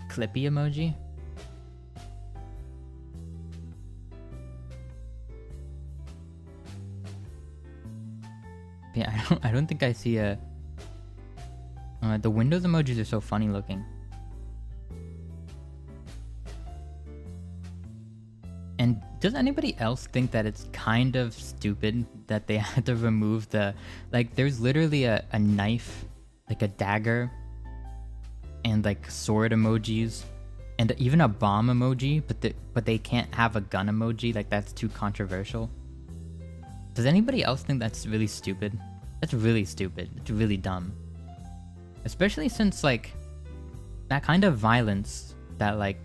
Clippy emoji. Yeah, I don't think I see a... the Windows emojis are so funny looking. And does anybody else think that it's kind of stupid that they had to remove the... Like, there's literally a knife, like a dagger, and like sword emojis and even a bomb emoji, but they can't have a gun emoji. Like, that's too controversial. Does anybody else think that's really stupid? That's really stupid. It's really dumb. Especially since, like, that kind of violence, that, like,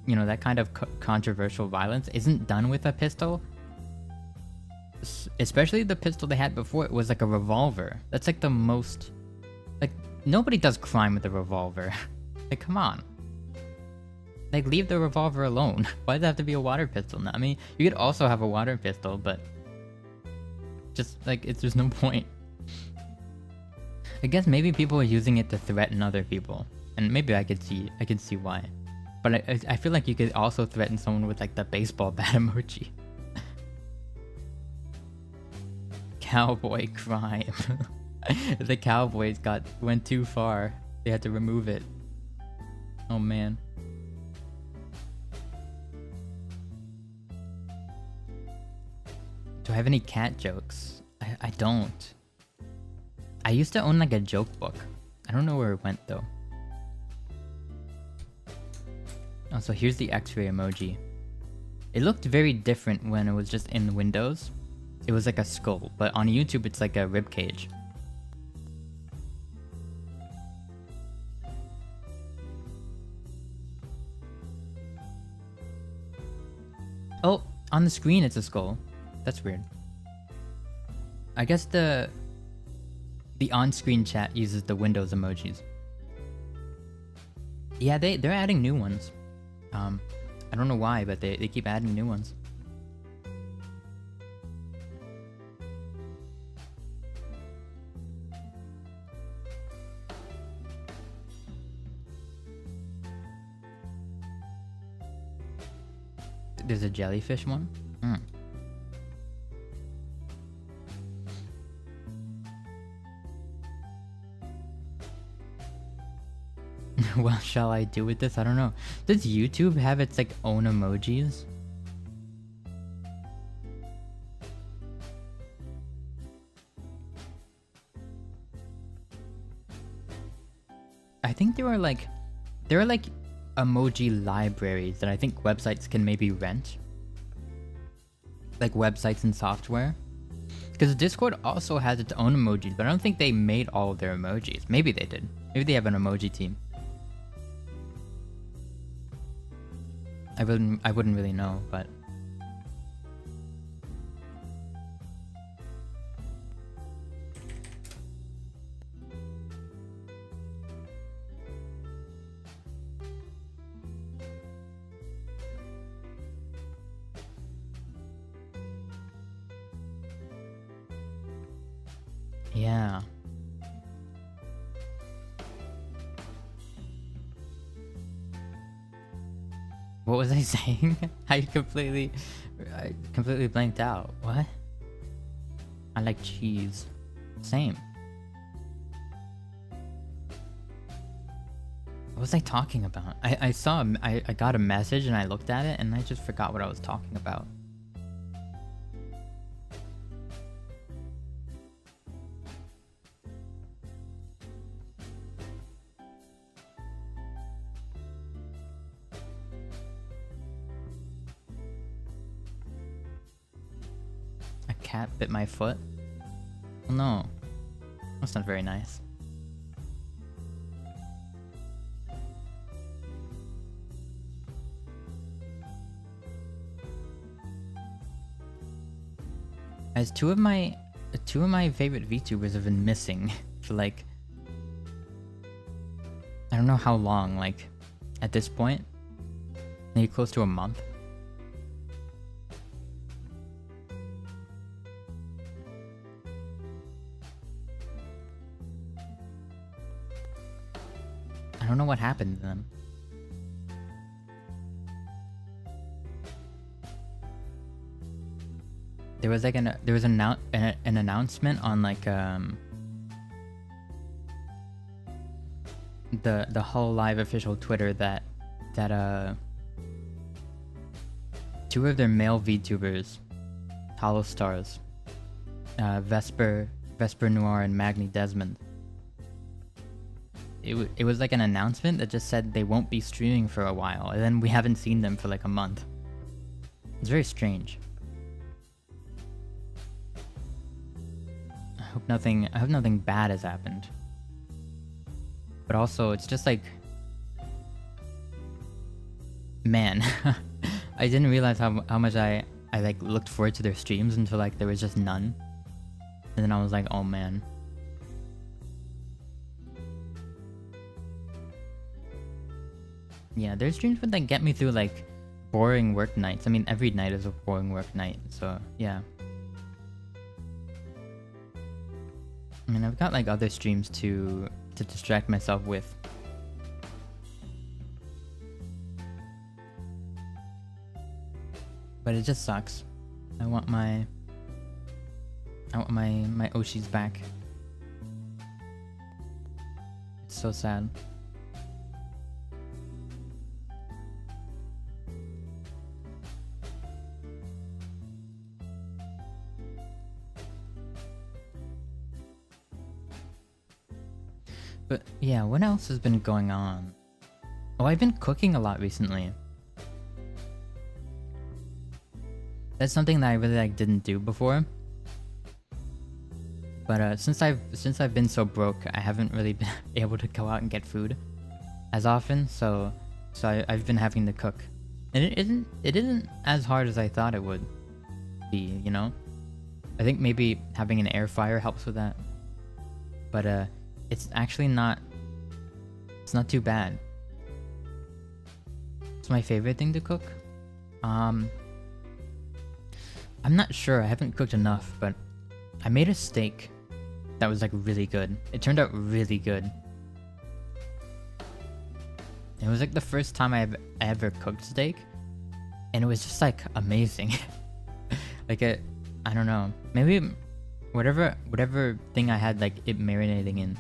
you know, that kind of controversial violence isn't done with a pistol. Especially the pistol they had before, it was like a revolver. That's like the most... Like, nobody does crime with a revolver. Like, come on. Like, leave the revolver alone. Why does it have to be a water pistol now? I mean, you could also have a water pistol, but... Just, like, there's no point. I guess maybe people are using it to threaten other people. And maybe I could see why. But I feel like you could also threaten someone with, like, the baseball bat emoji. Cowboy crime. The Cowboys went too far. They had to remove it. Oh man. Do I have any cat jokes? I don't. I used to own like a joke book. I don't know where it went though. Oh, so here's the X-ray emoji. It looked very different when it was just in Windows. It was like a skull, but on YouTube it's like a rib cage. Oh, on the screen it's a skull. That's weird. I guess the on-screen chat uses the Windows emojis. Yeah, they're adding new ones. I don't know why, but they keep adding new ones. There's a jellyfish one? Hmm. What shall I do with this? I don't know. Does YouTube have its like own emojis? I think there are like emoji libraries that I think websites can maybe rent. Like websites and software. Because Discord also has its own emojis, but I don't think they made all of their emojis. Maybe they did. Maybe they have an emoji team. I wouldn't really know, but yeah. What was I saying? I completely blanked out. What? I like cheese. Same. What was I talking about? I got a message and I looked at it and I just forgot what I was talking about. Cat bit my foot? Oh no. That's not very nice. As two of my favorite VTubers have been missing for like I don't know how long, like at this point, maybe close to a month. I don't know what happened to them. There was like an announcement on like the whole live official Twitter that two of their male VTubers, Hollow Stars, Vesper Noir and Magni Desmond, it was like an announcement that just said they won't be streaming for a while, and then we haven't seen them for like a month. It's very strange. I hope nothing bad has happened. But also, it's just like, man, I didn't realize how much I like looked forward to their streams until like there was just none, and then I was like, oh man. Yeah, their streams would like get me through like boring work nights. I mean, every night is a boring work night, so yeah. I mean, I've got like other streams to distract myself with. But it just sucks. I want my Oshis back. It's so sad. But yeah, what else has been going on? Oh, I've been cooking a lot recently. That's something that I really like didn't do before. But since I've been so broke, I haven't really been able to go out and get food as often. So I've been having to cook, and it isn't as hard as I thought it would be. You know, I think maybe having an air fryer helps with that. But it's actually not. It's not too bad. It's my favorite thing to cook. I'm not sure. I haven't cooked enough, but I made a steak that was like really good. It turned out really good. It was like the first time I've ever cooked steak, and it was just like amazing. Like I don't know. Maybe whatever thing I had like it marinating in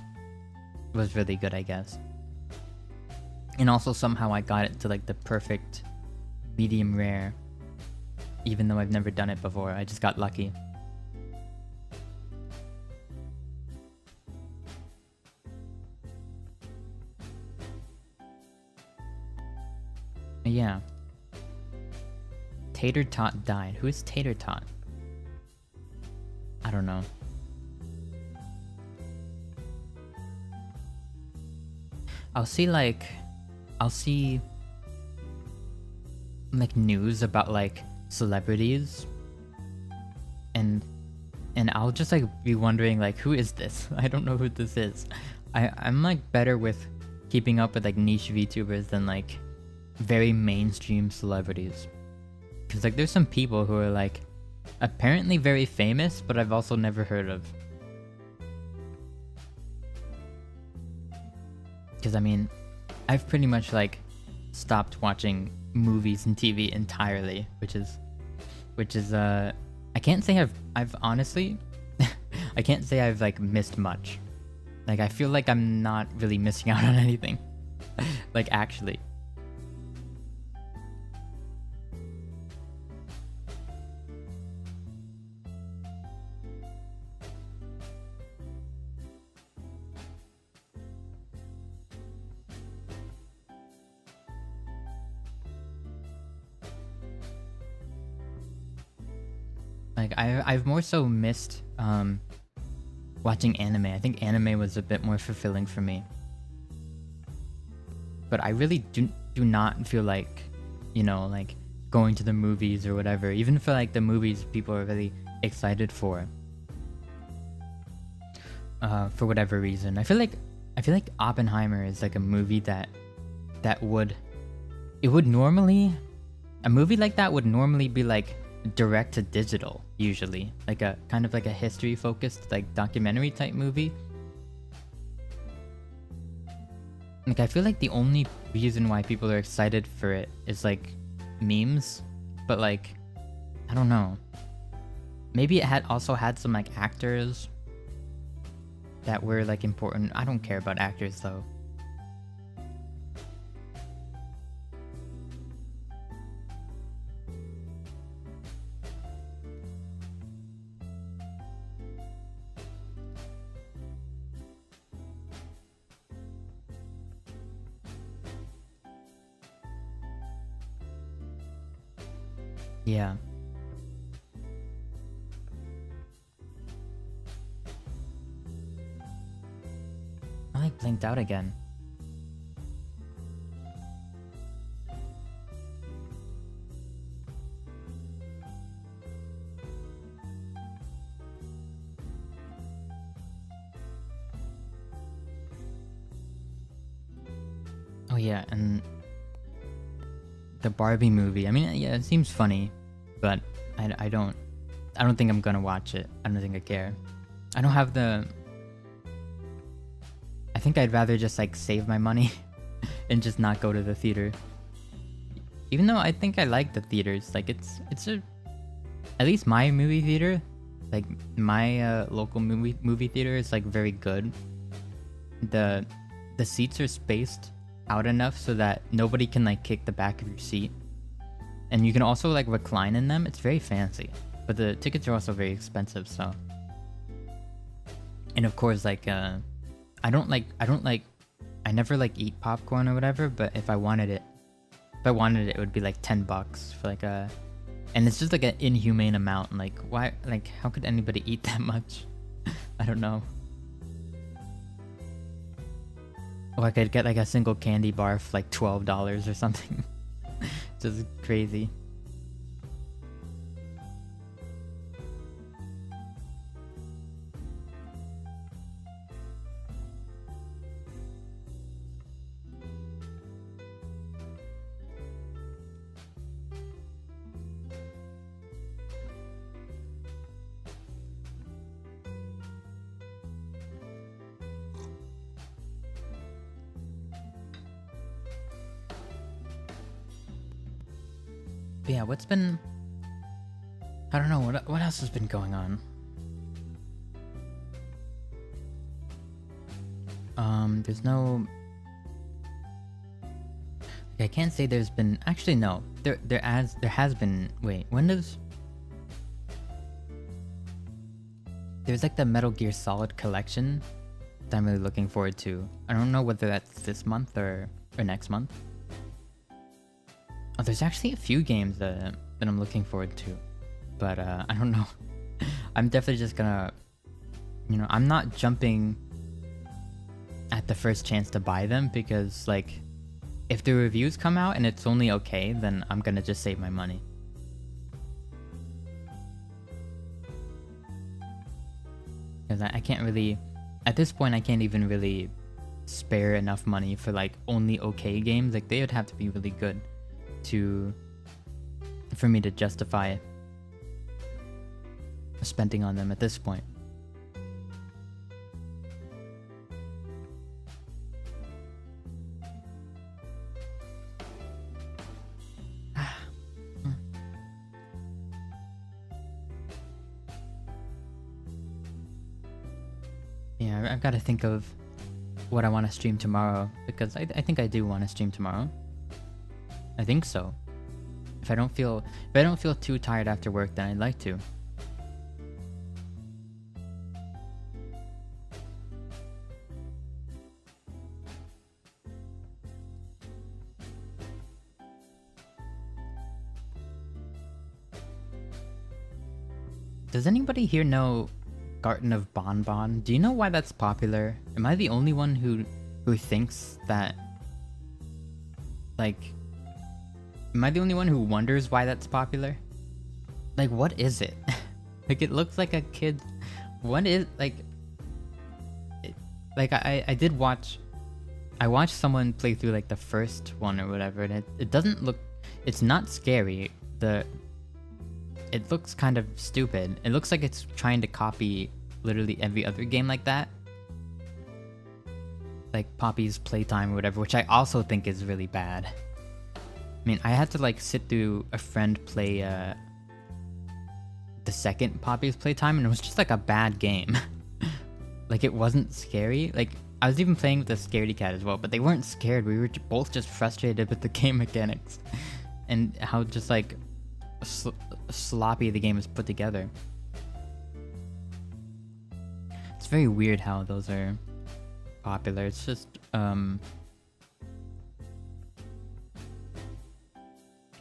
was really good, I guess. And also somehow I got it to like the perfect medium rare. Even though I've never done it before, I just got lucky. Yeah. Tater Tot died. Who is Tater Tot? I don't know. I'll see like news about like celebrities, and I'll just like be wondering like, who is this? I don't know who this is. I'm like better with keeping up with like niche VTubers than like very mainstream celebrities, because like there's some people who are like apparently very famous, but I've also never heard of. Because I mean, I've pretty much like stopped watching movies and TV entirely, which is I can't say I've honestly I can't say I've like missed much. Like I feel like I'm not really missing out on anything. Like actually. Like I've more so missed watching anime. I think anime was a bit more fulfilling for me. But I really do not feel like, you know, like going to the movies or whatever. Even for like the movies people are really excited for whatever reason. I feel like Oppenheimer is like a movie that would normally, a movie like that would normally be like direct to digital, usually like a kind of like a history focused like documentary type movie. Like I feel like the only reason why people are excited for it is like memes, but like I don't know, maybe it had some like actors that were like important. I don't care about actors though. Yeah. I like blinked out again. Oh yeah, and the Barbie movie. I mean, yeah, it seems funny, but I don't think I'm gonna watch it. I don't think I care. I don't have the. I think I'd rather just like save my money and just not go to the theater. Even though I think I like the theaters, like it's a, at least my movie theater, like my local movie theater is like very good. The seats are spaced out enough so that nobody can like kick the back of your seat, and you can also like recline in them. It's very fancy, but the tickets are also very expensive. So, and of course, like I never like eat popcorn or whatever, but if I wanted it, it would be like $10 for like a, and it's just like an inhumane amount. Like why? Like how could anybody eat that much? I don't know. Or I could get like a single candy bar for like $12 or something. Just crazy. But yeah, what's been... I don't know, what else has been going on? There's no... I can't say there's been... Actually, no. There has been... Wait, when does... There's like the Metal Gear Solid collection that I'm really looking forward to. I don't know whether that's this month or next month. Oh, there's actually a few games that I'm looking forward to, but I don't know. I'm definitely just gonna, you know, I'm not jumping at the first chance to buy them, because like, if the reviews come out and it's only okay, then I'm gonna just save my money. Because I can't really, at this point I can't even really spare enough money for like only okay games. Like they would have to be really good for me to justify spending on them at this point. Yeah, I've got to think of what I want to stream tomorrow, because I think I do want to stream tomorrow. I think so. If I don't feel too tired after work, then I'd like to. Does anybody here know Garten of Bonbon? Do you know why that's popular? Am I the only one who thinks that, like, am I the only one who wonders why that's popular? Like, what is it? Like, it looks like a kid. What is, like... Like, I did watch... I watched someone play through, like, the first one or whatever, and it doesn't look... It's not scary. It looks kind of stupid. It looks like it's trying to copy literally every other game like that. Like, Poppy's Playtime or whatever, which I also think is really bad. I mean, I had to like sit through a friend play the second Poppy's Playtime, and it was just like a bad game. Like, it wasn't scary. Like, I was even playing with a scaredy cat as well, but they weren't scared. We were both just frustrated with the game mechanics and how just like sloppy the game is put together. It's very weird how those are popular. It's just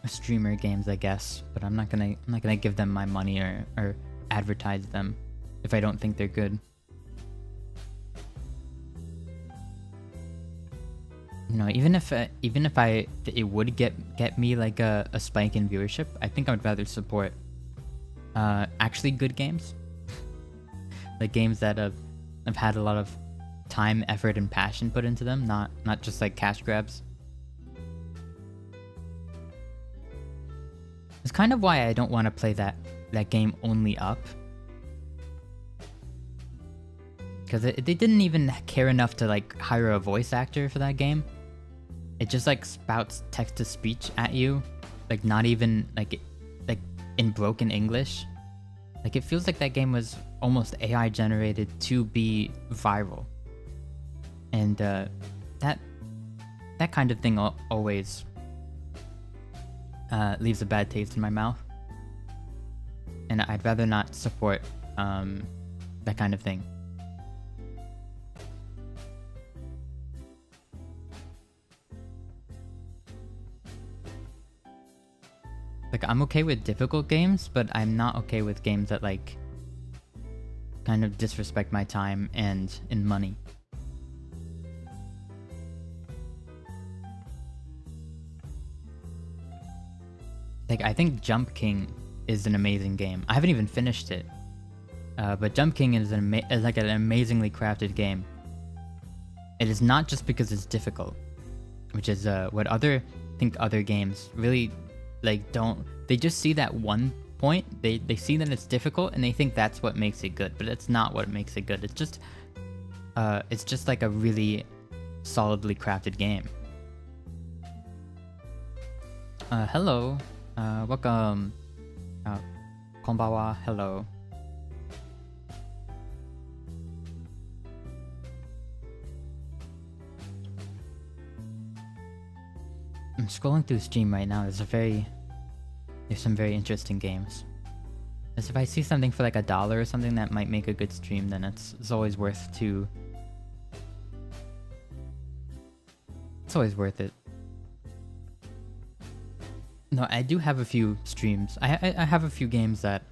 streamer games, I guess, but I'm not gonna give them my money or advertise them if I don't think they're good. You know, even if it would get me like a spike in viewership, I think I would rather support actually good games, like games that have had a lot of time, effort, and passion put into them, not just like cash grabs. It's kind of why I don't want to play that game only up, because they didn't even care enough to like hire a voice actor for that game. It just like spouts text to speech at you, like not even like in broken English. Like it feels like that game was almost AI generated to be viral, and that kind of thing always leaves a bad taste in my mouth, and I'd rather not support that kind of thing. Like, I'm okay with difficult games, but I'm not okay with games that like kind of disrespect my time and money. Like, I think Jump King is an amazing game. I haven't even finished it, but Jump King is like an amazingly crafted game. It is not just because it's difficult, which is what other games really like don't. They just see that one point. They see that it's difficult and they think that's what makes it good, but it's not what makes it good. It's just like a really solidly crafted game. Hello. Welcome. Konbawa. Hello. I'm scrolling through Steam right now. There's some very interesting games. As if I see something for like $1 or something that might make a good stream, then it's always worth to. It's always worth it. No, I do have a few streams. I have a few games that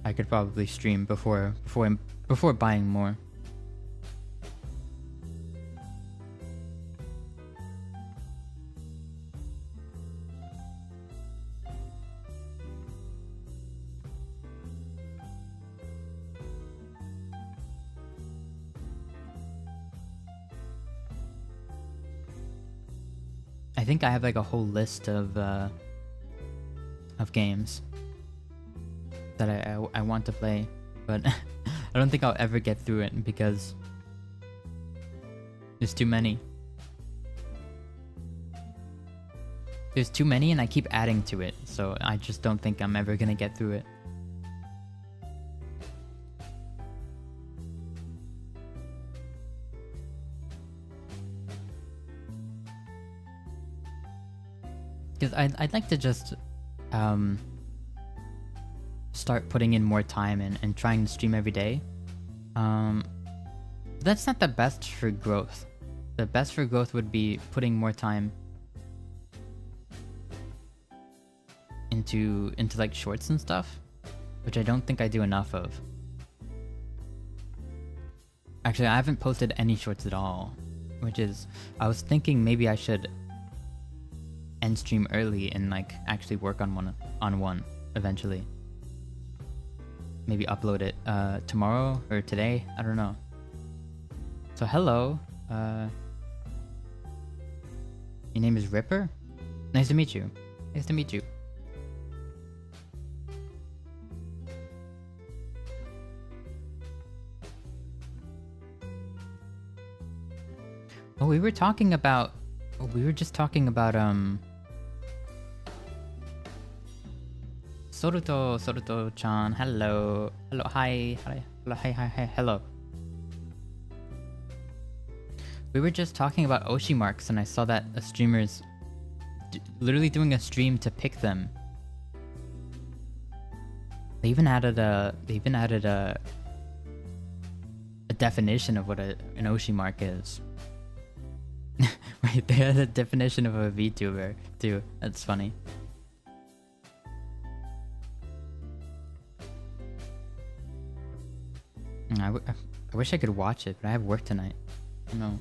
I could probably stream before buying more. I think I have like a whole list of games that I want to play, but I don't think I'll ever get through it because there's too many. There's too many and I keep adding to it, so I just don't think I'm ever gonna get through it. Because I'd like to just start putting in more time and trying to stream every day. That's not the best for growth. The best for growth would be putting more time into like shorts and stuff, which I don't think I do enough of. Actually, I haven't posted any shorts at all, which is, I was thinking maybe I should end stream early and like actually work on one eventually. Maybe upload it tomorrow or today, I don't know. So hello, your name is Ripper? Nice to meet you. Nice to meet you. Oh, we were just talking about Soruto-chan, hello, hi, hello. We were just talking about Oshi marks, and I saw that a streamer's literally doing a stream to pick them. They even added a definition of what an Oshi mark is. They had a definition of a VTuber too. That's funny. I wish I could watch it, but I have work tonight. No.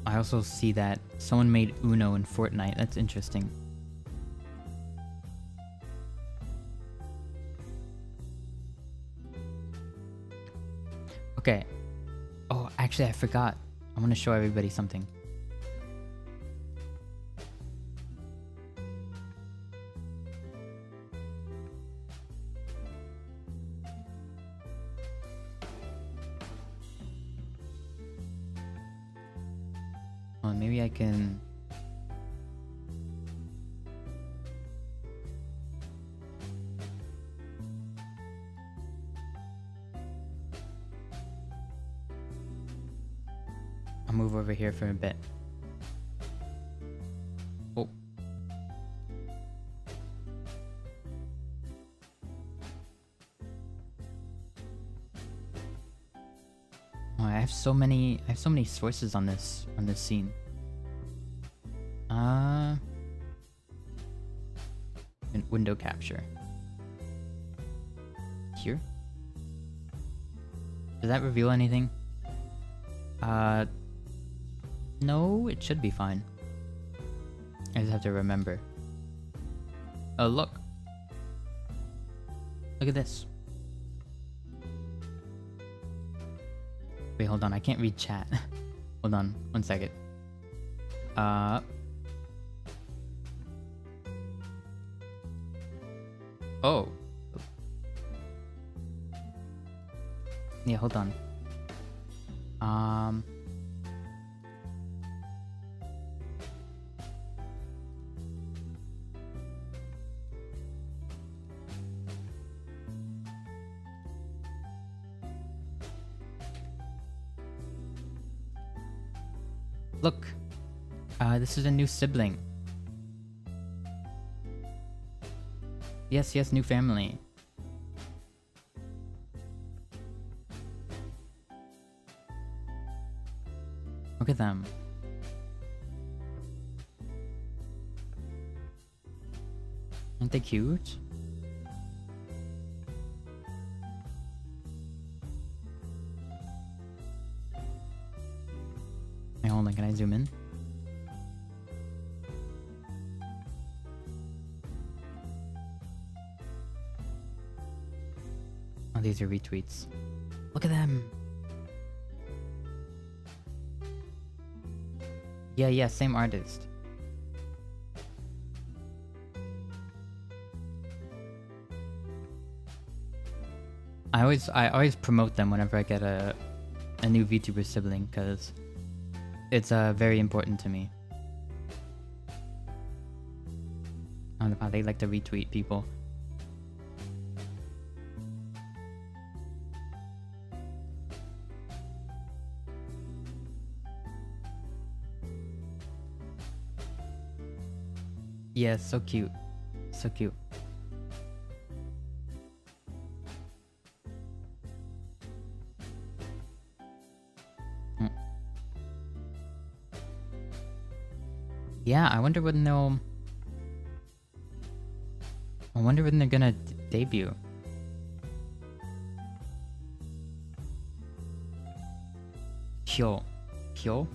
I also see that someone made Uno in Fortnite. That's interesting. Okay. Oh, actually, I forgot. I want to show everybody something. Oh, maybe I can... I'll move over here for a bit. Oh. Oh, I have so many sources on this scene. And window capture. Here? Does that reveal anything? No, it should be fine. I just have to remember. Oh, look. Look at this. Wait, hold on. I can't read chat. Hold on. 1 second. Oh. Yeah, hold on. Look. This is a new sibling. Yes, yes, new family. Look at them. Aren't they cute? Hey, hold on, can I zoom in? Oh, these are retweets. Look at them! Yeah, same artist. I always promote them whenever I get a new VTuber sibling, because it's very important to me. I don't know how they like to retweet people. Yeah, so cute. So cute. Yeah, I wonder when they're gonna debut. Hyo. Hyo.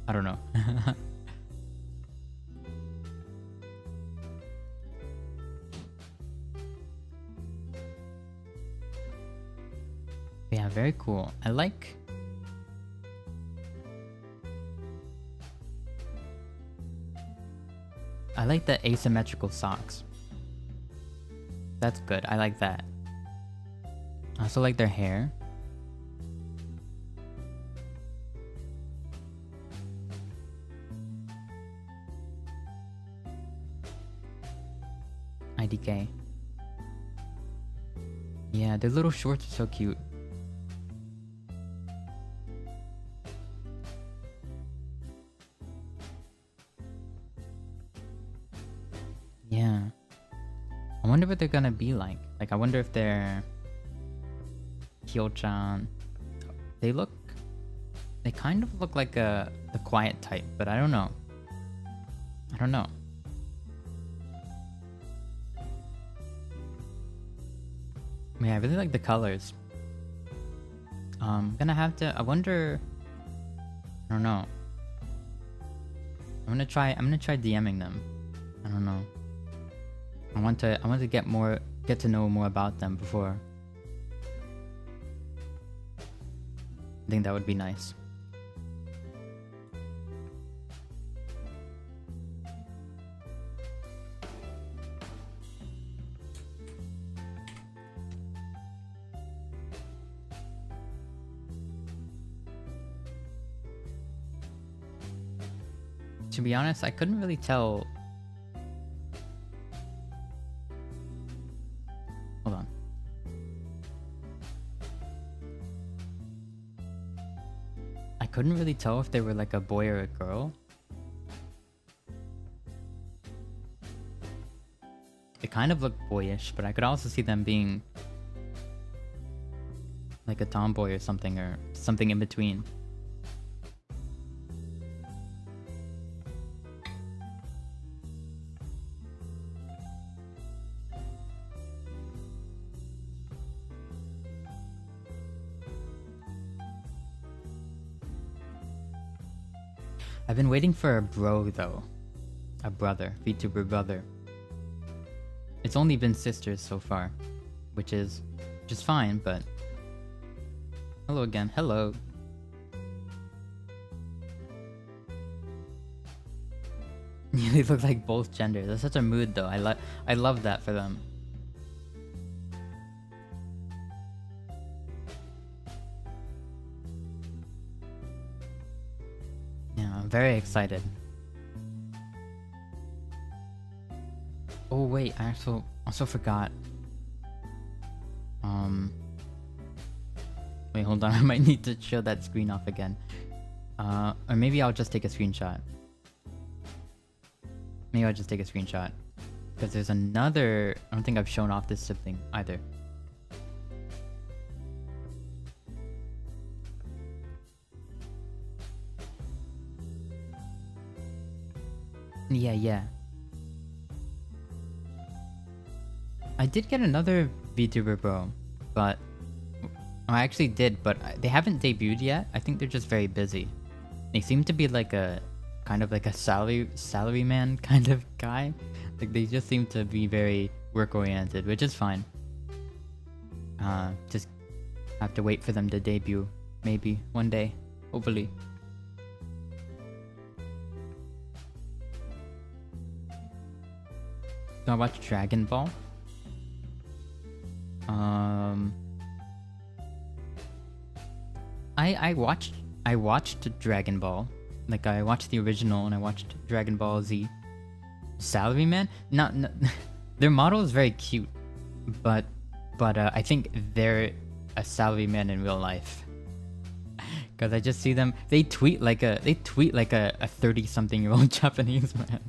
I don't know. Yeah, very cool. I like the asymmetrical socks. That's good. I like that. I also like their hair. IDK. Yeah, their little shorts are so cute. Yeah. I wonder what they're gonna be like. Like, I wonder if they're... Hyo-chan... They kind of look like the quiet type, but I don't know. I don't know. Yeah, I really like the colors. I'm gonna have to... I wonder... I don't know. I'm gonna try DMing them. I don't know. I want to get to know more about them before. I think that would be nice. To be honest, I couldn't really tell. Hold on. I couldn't really tell if they were like a boy or a girl. They kind of look boyish, but I could also see them being like a tomboy or something in between. I've been waiting for a bro though. A brother. VTuber brother. It's only been sisters so far. Which is fine, but... Hello again. Hello. They look like both genders. That's such a mood though. I love that for them. Very excited. Oh wait, I also forgot. Wait, hold on. I might need to show that screen off again. Or maybe I'll just take a screenshot. Maybe I'll just take a screenshot. Because there's another... I don't think I've shown off this sibling either. Yeah. I did get another VTuber bro, but... I actually did, but they haven't debuted yet. I think they're just very busy. They seem to be like a... kind of like a salary man kind of guy. Like they just seem to be very work-oriented, which is fine. Just have to wait for them to debut. Maybe one day. Hopefully. Do I watch Dragon Ball? I watched Dragon Ball. Like I watched the original and I watched Dragon Ball Z. Salaryman? No, their model is very cute, but I think they're a salaryman in real life. Cause I just see them. They tweet like a 30-something-year-old Japanese man.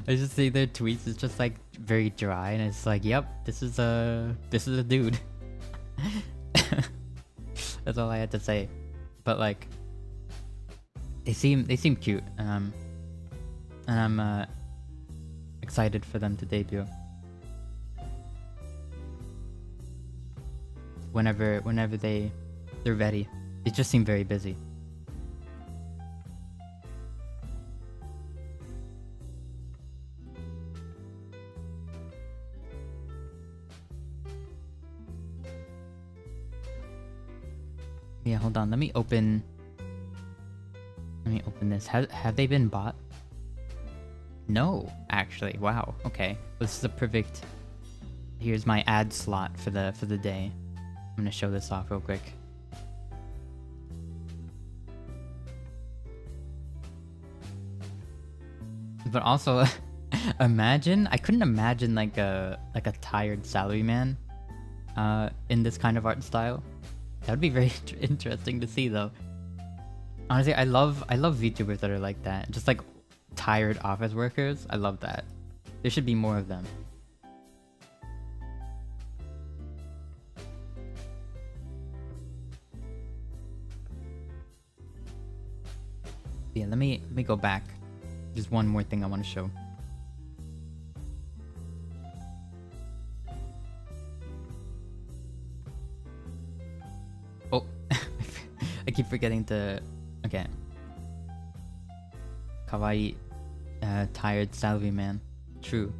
I just see their tweets. It's just like very dry, and it's like, yep, this is a dude. That's all I had to say. But like, they seem cute, and I'm excited for them to debut. Whenever they're ready. They just seem very busy. Yeah, hold on. Let me open this. Have they been bought? No, actually. Wow. Okay. This is a perfect... Here's my ad slot for the day. I'm gonna show this off real quick. But also, imagine... I couldn't imagine like a tired salaryman in this kind of art style. That would be very interesting to see, though. Honestly, I love VTubers that are like that. Just like tired office workers. I love that. There should be more of them. Yeah, let me go back. Just one more thing I want to show. Oh, I keep forgetting to. Okay. Kawaii, tired salvi man. True.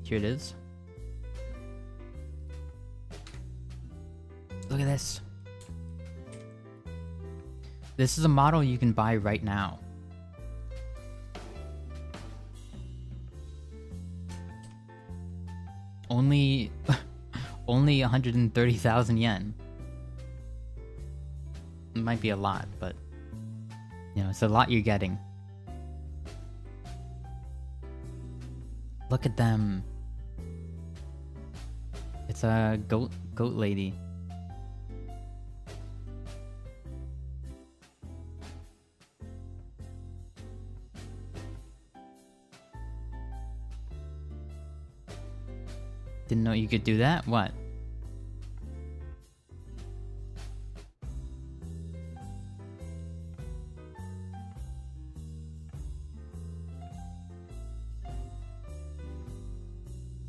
Here it is. Look at this. This is a model you can buy right now. Only 130,000 yen. It might be a lot, but you know, it's a lot you're getting. Look at them. It's a goat lady. Didn't know you could do that? What?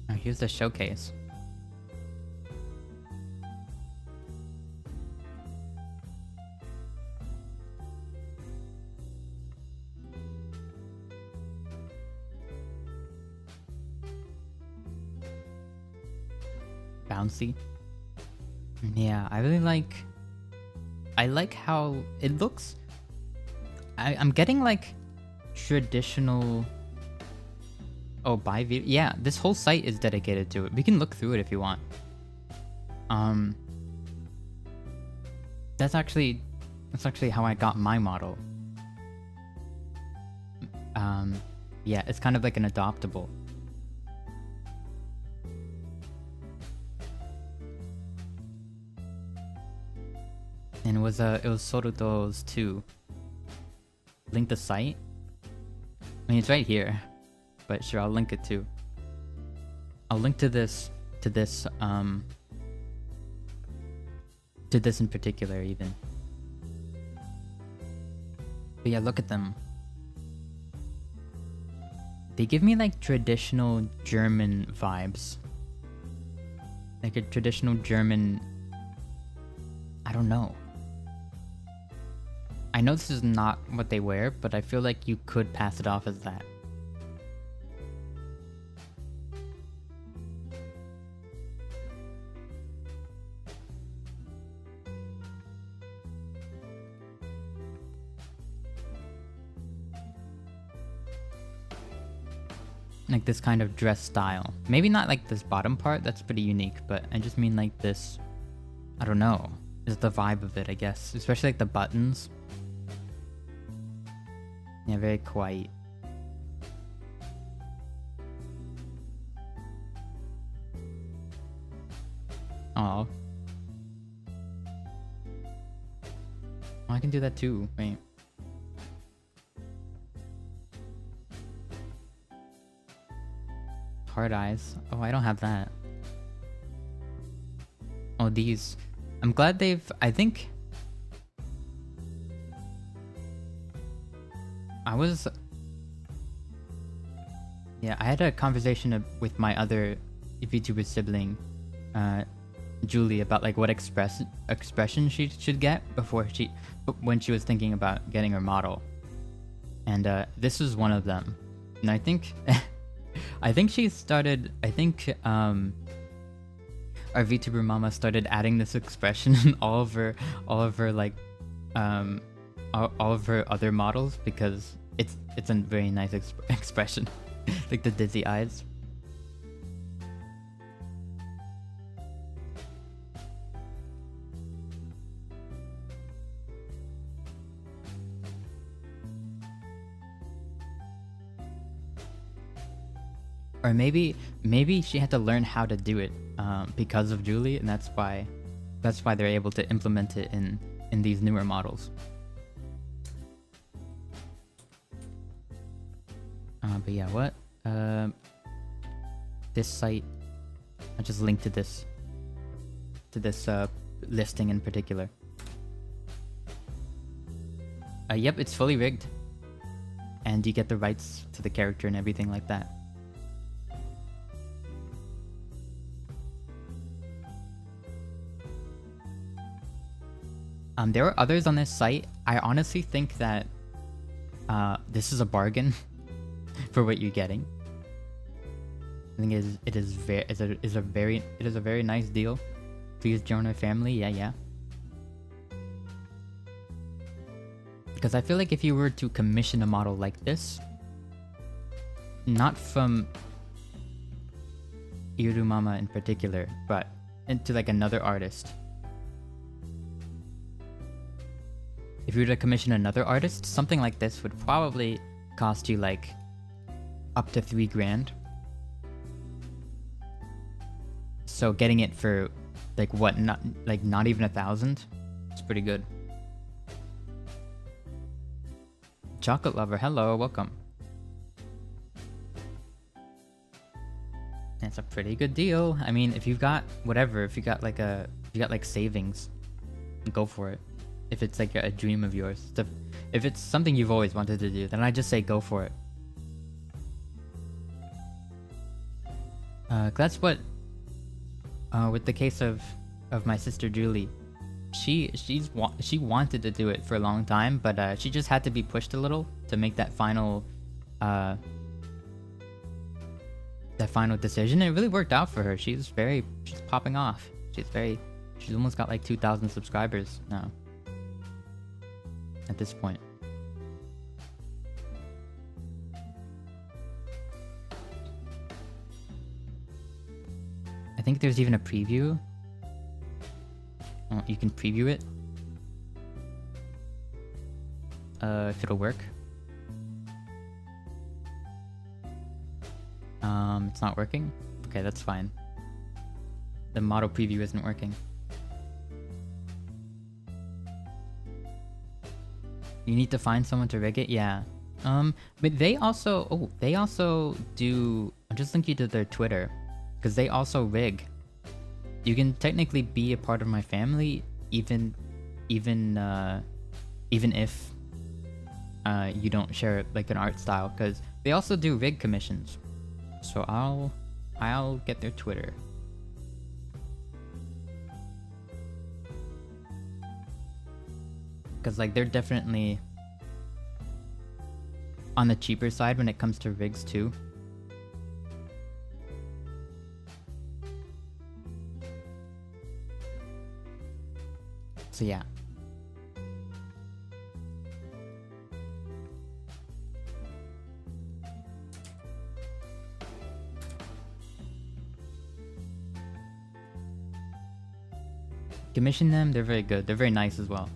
Oh, here's the showcase. Bouncy. Yeah, I really like. I like how it looks. I'm getting like traditional. Oh, buy video. Yeah, this whole site is dedicated to it. We can look through it if you want. That's actually how I got my model. Yeah, it's kind of like an adoptable. And it was Soruto's too. Link the site. I mean, it's right here, but sure, I'll link it too. I'll link to this in particular even. But yeah, look at them. They give me like traditional German vibes. Like a traditional German. I don't know. I know this is not what they wear, but I feel like you could pass it off as that. Like this kind of dress style. Maybe not like this bottom part, that's pretty unique, but I just mean like this, I don't know, is the vibe of it, I guess. Especially like the buttons. Yeah, very kawaii. Oh. I can do that too. Wait. Hard eyes. Oh, I don't have that. Oh, these. I'm glad they've. I think. Yeah, I had a conversation with my other VTuber sibling, Julie, about like what expression she should get when she was thinking about getting her model, and this was one of them. And I think, I think she started. I think our VTuber mama started adding this expression in all of her like all of her other models because it's a very nice expression. Like the dizzy eyes. Or maybe she had to learn how to do it because of Julie, and that's why they're able to implement it in these newer models. But yeah, what? This site, I just linked to this listing in particular. Yep, it's fully rigged, and you get the rights to the character and everything like that. There are others on this site. I honestly think that this is a bargain for what you're getting. I think it is a very nice deal. Please join our family. Yeah. Because I feel like if you were to commission a model like this, not from Irumama in particular, but into like another artist. If you were to commission another artist, something like this would probably cost you like up to 3 grand. So getting it for like what, not even 1,000? It's pretty good. Chocolate lover, hello, welcome. It's a pretty good deal. I mean, if you've got whatever, if you got like savings, go for it. If it's like a dream of yours, if it's something you've always wanted to do, then I just say go for it. That's what, with the case of my sister Julie, she wanted to do it for a long time, but she just had to be pushed a little to make that final decision. It really worked out for her. She's popping off. She's almost got like 2,000 subscribers now at this point. I think there's even a preview. You can preview it. If it'll work. It's not working? Okay, that's fine. The model preview isn't working. You need to find someone to rig it? Yeah. But they also do... I'll just link you to their Twitter. Because they also rig. You can technically be a part of my family, even if you don't share like an art style, because they also do rig commissions. So I'll get their Twitter. Because like they're definitely on the cheaper side when it comes to rigs too. So yeah. Commission them, they're very good. They're very nice as well.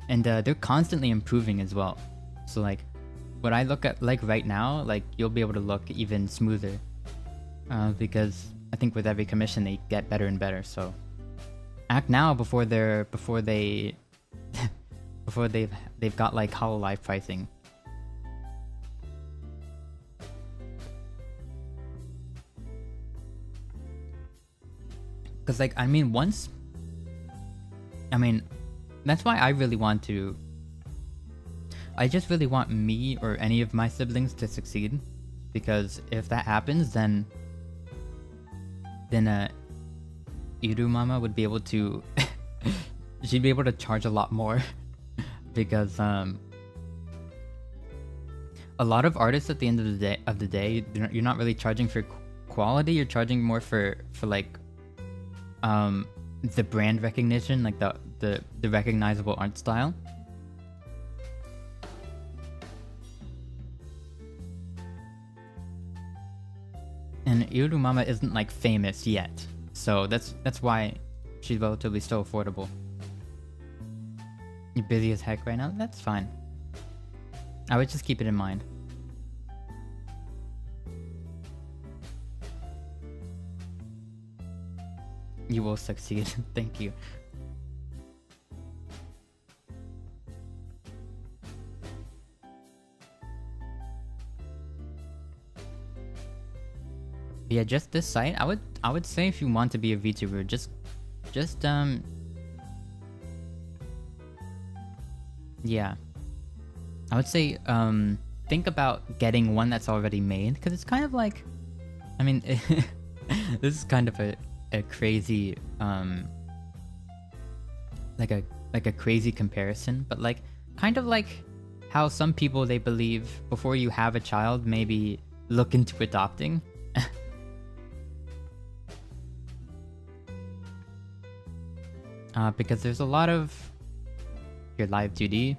And they're constantly improving as well. So like what I look at like right now, like you'll be able to look even smoother. Because I think with every commission they get better and better. So act now before they've got like Hololive pricing. Because like I mean that's why I really want to. I just really want me or any of my siblings to succeed, because if that happens, then Iru Mama would be able to she'd be able to charge a lot more because a lot of artists at the end of the day you're not really charging for quality, you're charging more for like the brand recognition, like the recognizable art style. And Iru Mama isn't like famous yet, so that's why she's relatively still affordable. You're busy as heck right now? That's fine. I would just keep it in mind. You will succeed. Thank you. Yeah, just this site. I would say if you want to be a VTuber, just yeah. I would say think about getting one that's already made, because it's kind of like, I mean, this is kind of a crazy like a crazy comparison, but like kind of like how some people, they believe before you have a child, maybe look into adopting. Because there's a lot of your live 2D,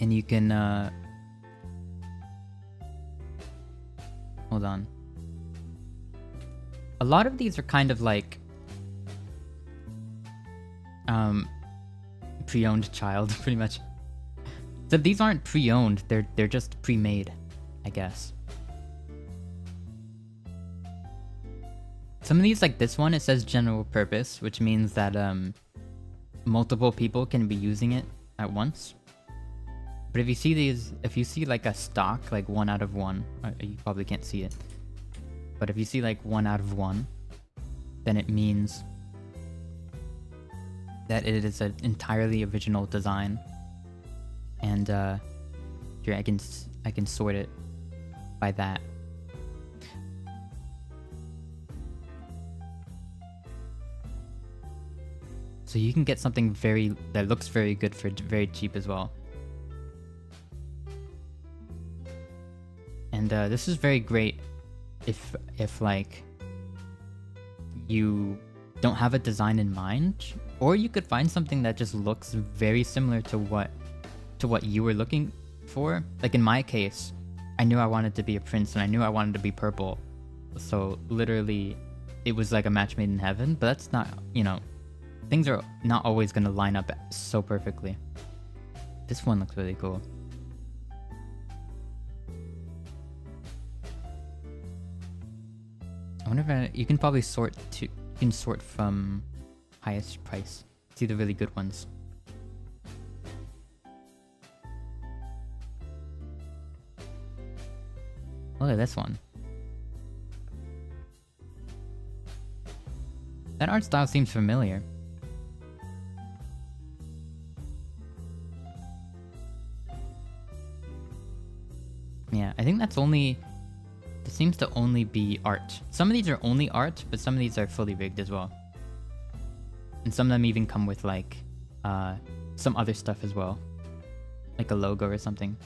and you can hold on. A lot of these are kind of like pre-owned child, pretty much. So these aren't pre-owned, they're just pre-made, I guess. Some of these, like this one, it says general purpose, which means that multiple people can be using it at once. But if you see these, if you see like a stock, like 1 out of 1, you probably can't see it. But if you see like 1 out of 1, then it means that it is an entirely original design. And here I can sort it by that. So you can get something that looks very good for very cheap as well. And this is very great if like you don't have a design in mind, or you could find something that just looks very similar to what you were looking for. Like in my case, I knew I wanted to be a prince and I knew I wanted to be purple. So literally it was like a match made in heaven, but that's not, you know, things are not always going to line up so perfectly. This one looks really cool. I wonder if you can probably sort from highest price. See the really good ones. Look at this one. That art style seems familiar. Yeah, I think that's only... This seems to only be art. Some of these are only art, but some of these are fully rigged as well. And some of them even come with like some other stuff as well. Like a logo or something.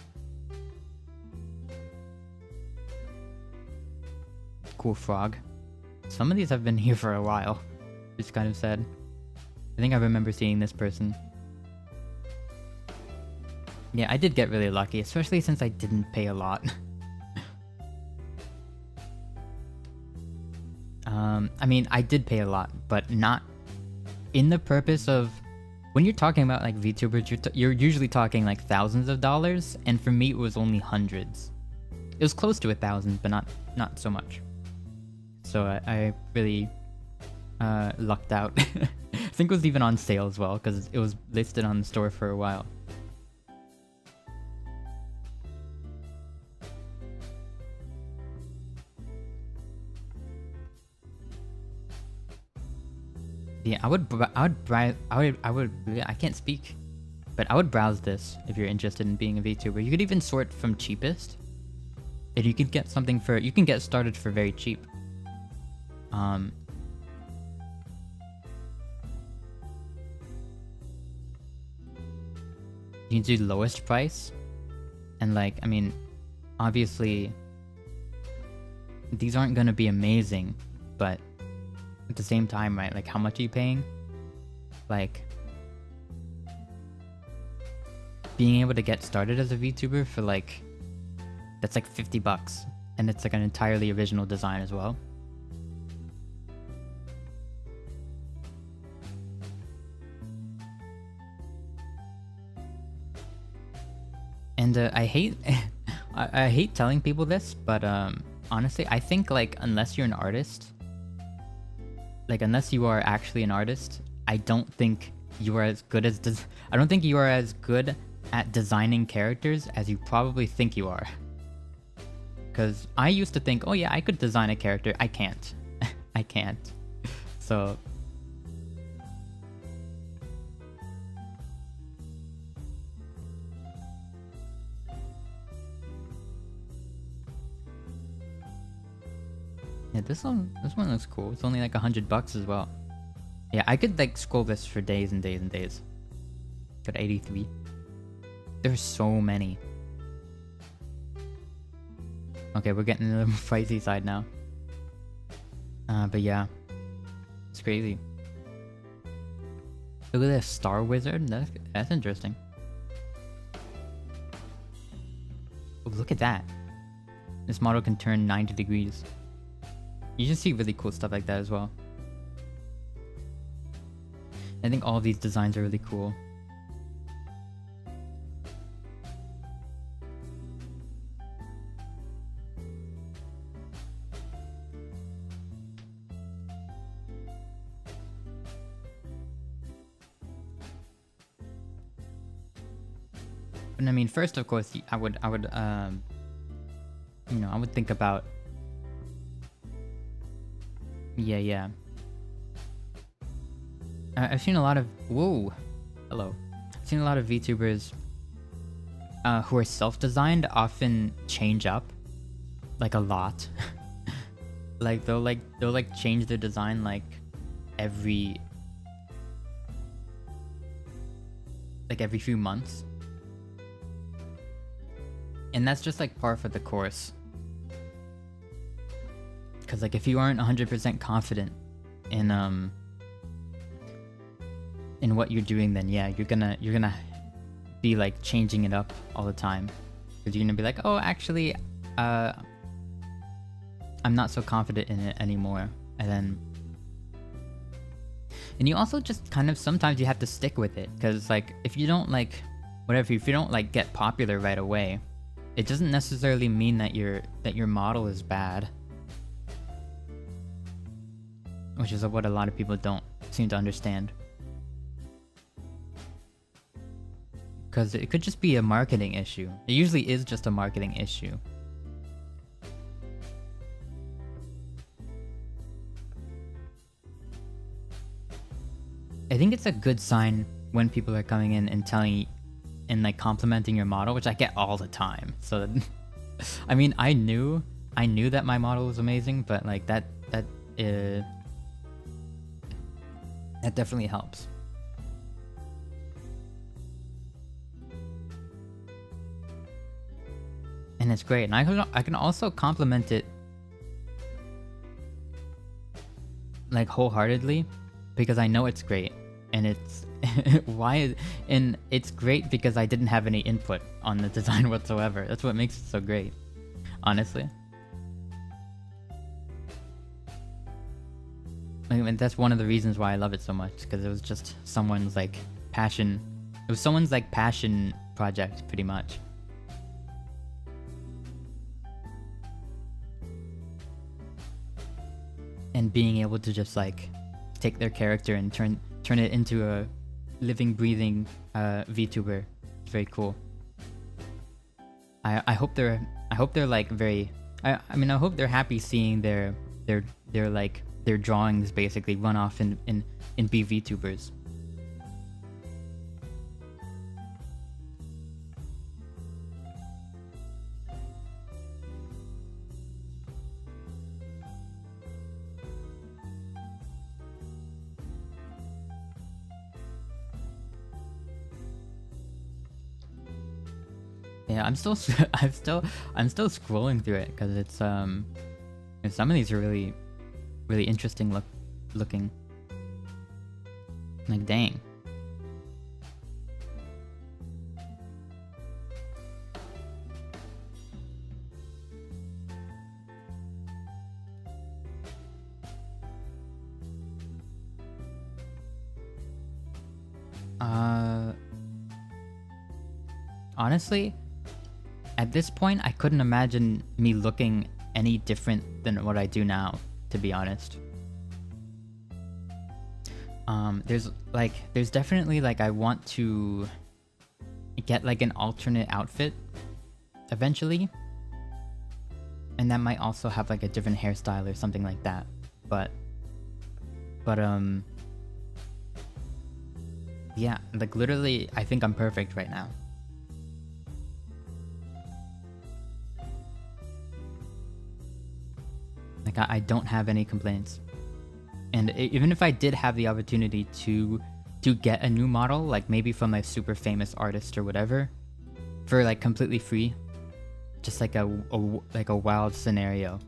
Cool frog. Some of these have been here for a while. It's kind of sad. I think I remember seeing this person. Yeah, I did get really lucky, especially since I didn't pay a lot. I mean, I did pay a lot, but not in the purpose of... When you're talking about like VTubers, you're usually talking like thousands of dollars, and for me it was only hundreds. It was close to 1,000, but not so much. So I really lucked out. I think it was even on sale as well, because it was listed on the store for a while. Yeah, I can't speak, but I would browse this if you're interested in being a VTuber. You could even sort from cheapest, and you could get something for, you can get started for very cheap. You can do lowest price, and like, I mean, obviously these aren't gonna be amazing, but at the same time, right, like how much are you paying? Like, being able to get started as a VTuber for like, that's like 50 bucks, and it's like an entirely original design as well. And I hate I hate telling people this, but honestly, I think like unless you're an artist, like unless you are actually an artist, I don't think you are as good as I don't think you are as good at designing characters as you probably think you are. because I used to think, oh yeah, I could design a character. I can't. I can't. So yeah, this one looks cool. It's only like $100 as well. Yeah, I could like scroll this for days and days and days. Got 83. There's so many. Okay, we're getting to the pricey side now. But yeah, it's crazy. Look at this Star Wizard. That's interesting. Oh, look at that. This model can turn 90 degrees. You just see really cool stuff like that as well. I think all of these designs are really cool. But I mean, first, of course, I would, you know, I would think about, yeah. I've seen a lot of, whoa, hello. I've seen a lot of VTubers who are self-designed often change up, like a lot. Like they'll change their design like every few months. And that's just like par for the course. Cause like if you aren't 100% confident in what you're doing, then yeah, you're gonna be like changing it up all the time. Cause you're gonna be like, oh, actually, I'm not so confident in it anymore. And you also just kind of sometimes you have to stick with it. Cause like if you don't like whatever, if you don't like get popular right away, it doesn't necessarily mean that your model is bad. Which is what a lot of people don't seem to understand. Because it could just be a marketing issue. It usually is just a marketing issue. I think it's a good sign when people are coming in and telling and like complimenting your model, which I get all the time. So I mean, I knew that my model was amazing, but like that definitely helps. And it's great. And I can also compliment it like wholeheartedly because I know it's great. And it's and it's great because I didn't have any input on the design whatsoever. That's what makes it so great, honestly. I mean, that's one of the reasons why I love it so much, because it was just someone's like passion. It was someone's like passion project, pretty much. And being able to just like take their character and turn it into a living, breathing VTuber. It's very cool. I hope they're like very. I mean, I hope they're happy seeing their like their drawings basically run off and be VTubers. Yeah, I'm still scrolling through it because it's some of these are really interesting looking. Like, dang. Honestly, at this point, I couldn't imagine me looking any different than what I do now, to be honest. There's definitely like I want to get like an alternate outfit eventually. and that might also have like a different hairstyle or something like that. But yeah, like literally, I think I'm perfect right now. Like I don't have any complaints. And even if I did have the opportunity to get a new model, like maybe from a super famous artist or whatever, for like completely free, just like a wild scenario,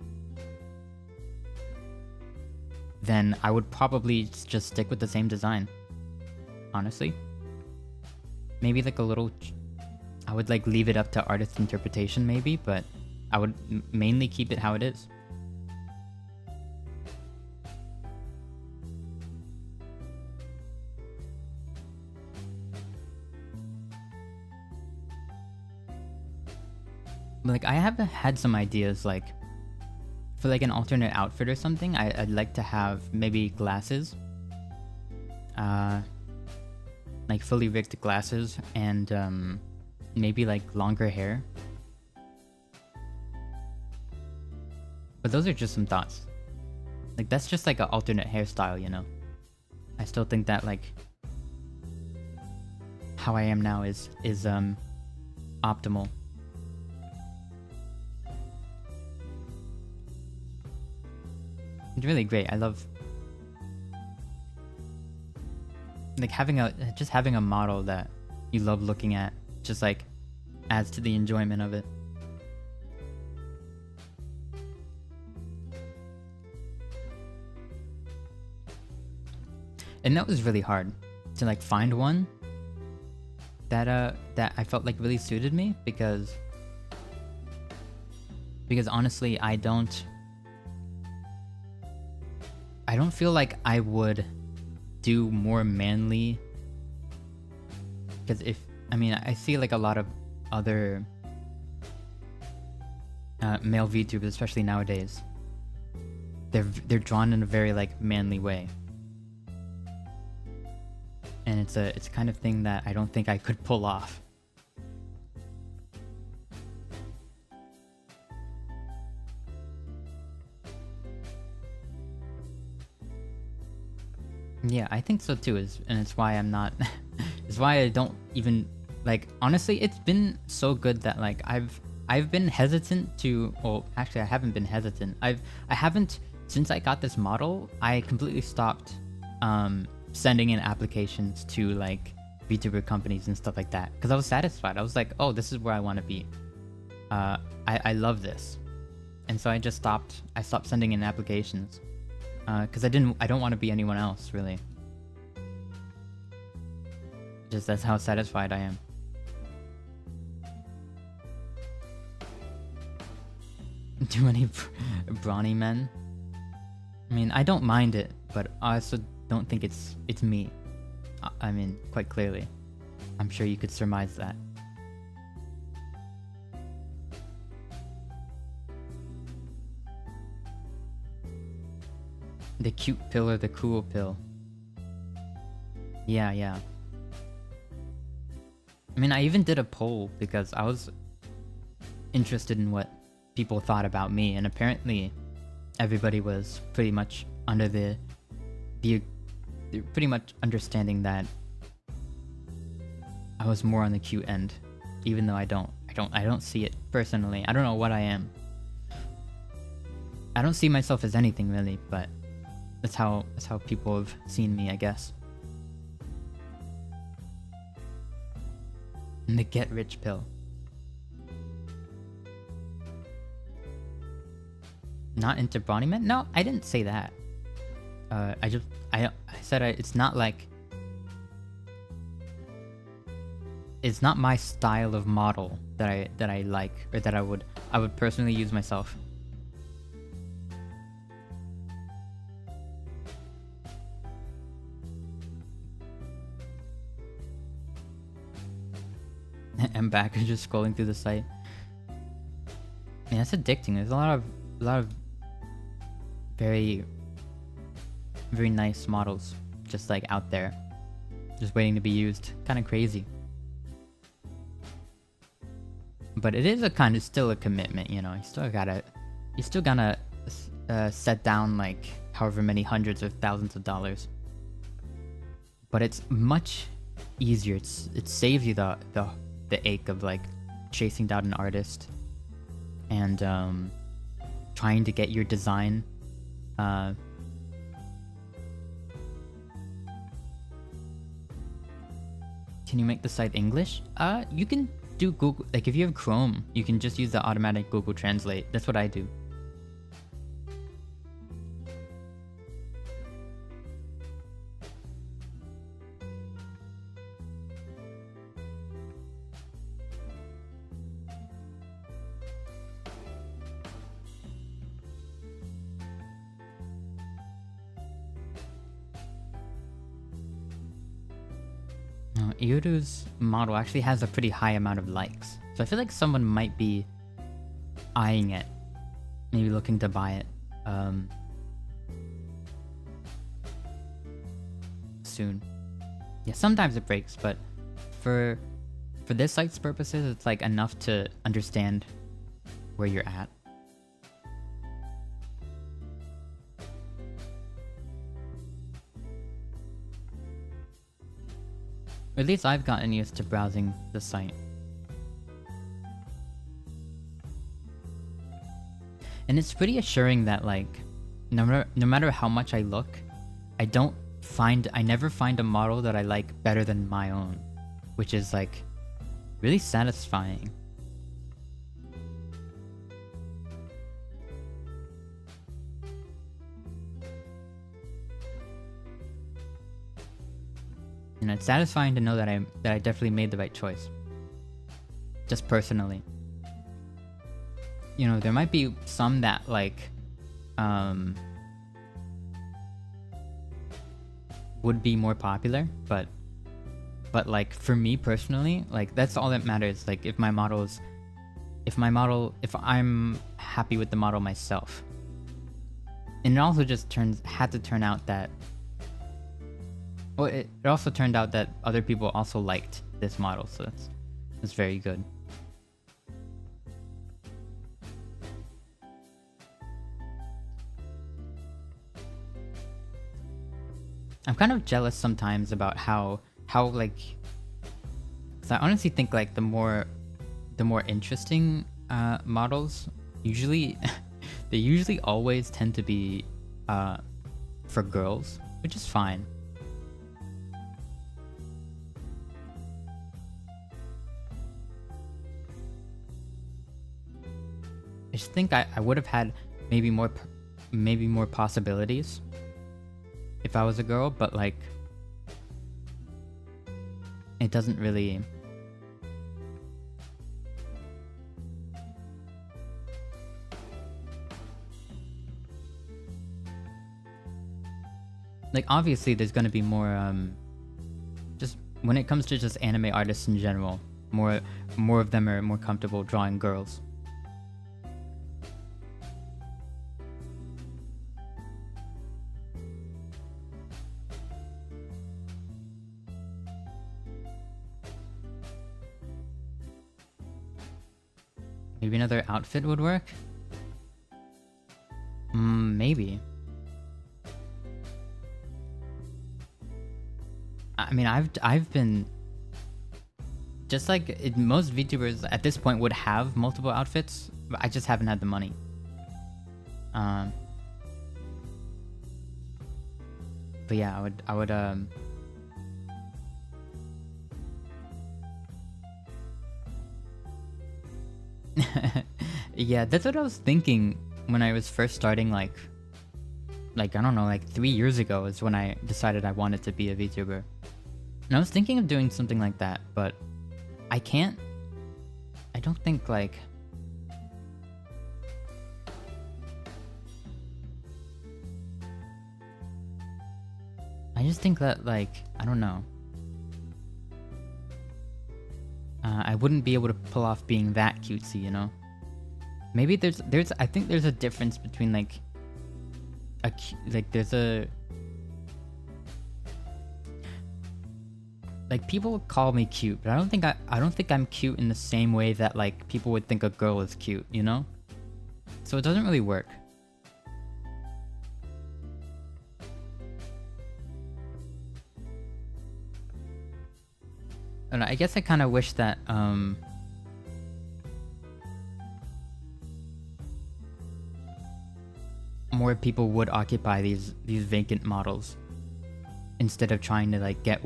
then I would probably just stick with the same design. Honestly, maybe like a little, I would like leave it up to artist interpretation maybe, but I would mainly keep it how it is. Like I have had some ideas, like for like an alternate outfit or something. I'd like to have maybe glasses, like fully rigged glasses, and maybe like longer hair. But those are just some thoughts. Like that's just like an alternate hairstyle, you know. I still think that like how I am now is optimal. It's really great. I love like having a model that you love looking at, just like adds to the enjoyment of it. And that was really hard to like find one that I felt like really suited me, because honestly I don't feel like I would do more manly, because I see like a lot of other male VTubers, especially nowadays, they're drawn in a very like manly way, and it's a kind of thing that I don't think I could pull off. Yeah, I think so too, and it's why I'm not it's why I don't even like, honestly, it's been so good that like I've been hesitant to, well, actually I haven't been hesitant. I haven't, since I got this model, I completely stopped sending in applications to like VTuber companies and stuff like that, because I was satisfied. I was like, oh, this is where I want to be. I love this. And so I stopped sending in applications. Because I don't want to be anyone else, really. Just that's how satisfied I am. Too many brawny men? I mean, I don't mind it, but I also don't think it's me. I mean, quite clearly. I'm sure you could surmise that. The cute pill or the cool pill? Yeah. I mean, I even did a poll because I was interested in what people thought about me, and apparently everybody was pretty much under the pretty much understanding that I was more on the cute end, even though I don't see it personally. I don't know what I am. I don't see myself as anything really, but that's how people have seen me, I guess. And the get rich pill. Not into brawny men? No, I didn't say that. I said it's not like, it's not my style of model that I like, or that I would personally use myself. I'm back and just scrolling through the site. Yeah, it's addicting. There's a lot of very nice models just like out there, just waiting to be used. Kind of crazy. But it is a kind of still a commitment, you know. You still gotta you still gotta set down like however many hundreds of thousands of dollars. But it's much easier. It saves you the ache of like chasing down an artist and trying to get your design Can you make the site English? You can do Google, like if you have Chrome, you can just use the automatic Google Translate. That's what I do. Iuru's model actually has a pretty high amount of likes, so I feel like someone might be eyeing it, maybe looking to buy it soon. Yeah, sometimes it breaks, but for this site's purposes, it's like enough to understand where you're at. At least I've gotten used to browsing the site. And it's pretty assuring that like, no matter how much I look, I never find a model that I like better than my own, which is like really satisfying. And it's satisfying to know that I definitely made the right choice. Just personally. You know, there might be some that like would be more popular, but like for me personally, like that's all that matters. Like if I'm happy with the model myself. And it also just had to turn out that it also turned out that other people also liked this model, so that's very good. I'm kind of jealous sometimes about how like, cause I honestly think like the more interesting models usually they usually always tend to be for girls, which is fine. I just think I would have had maybe more possibilities if I was a girl, but like it doesn't really like obviously there's gonna be more just when it comes to just anime artists in general, more of them are more comfortable drawing girls. Maybe another outfit would work? Maybe. I mean, I've been... Just like most VTubers at this point would have multiple outfits, but I just haven't had the money. But yeah, I would yeah, that's what I was thinking when I was first starting, like I don't know, like 3 years ago is when I decided I wanted to be a VTuber. And I was thinking of doing something like that, but I don't think like... I just think that like, I don't know. I wouldn't be able to pull off being that cutesy, you know? Maybe I think there's a difference between like like people would call me cute, but I don't think I'm cute in the same way that like people would think a girl is cute, you know? So it doesn't really work. And I guess I kind of wish that more people would occupy these vacant models instead of trying to like get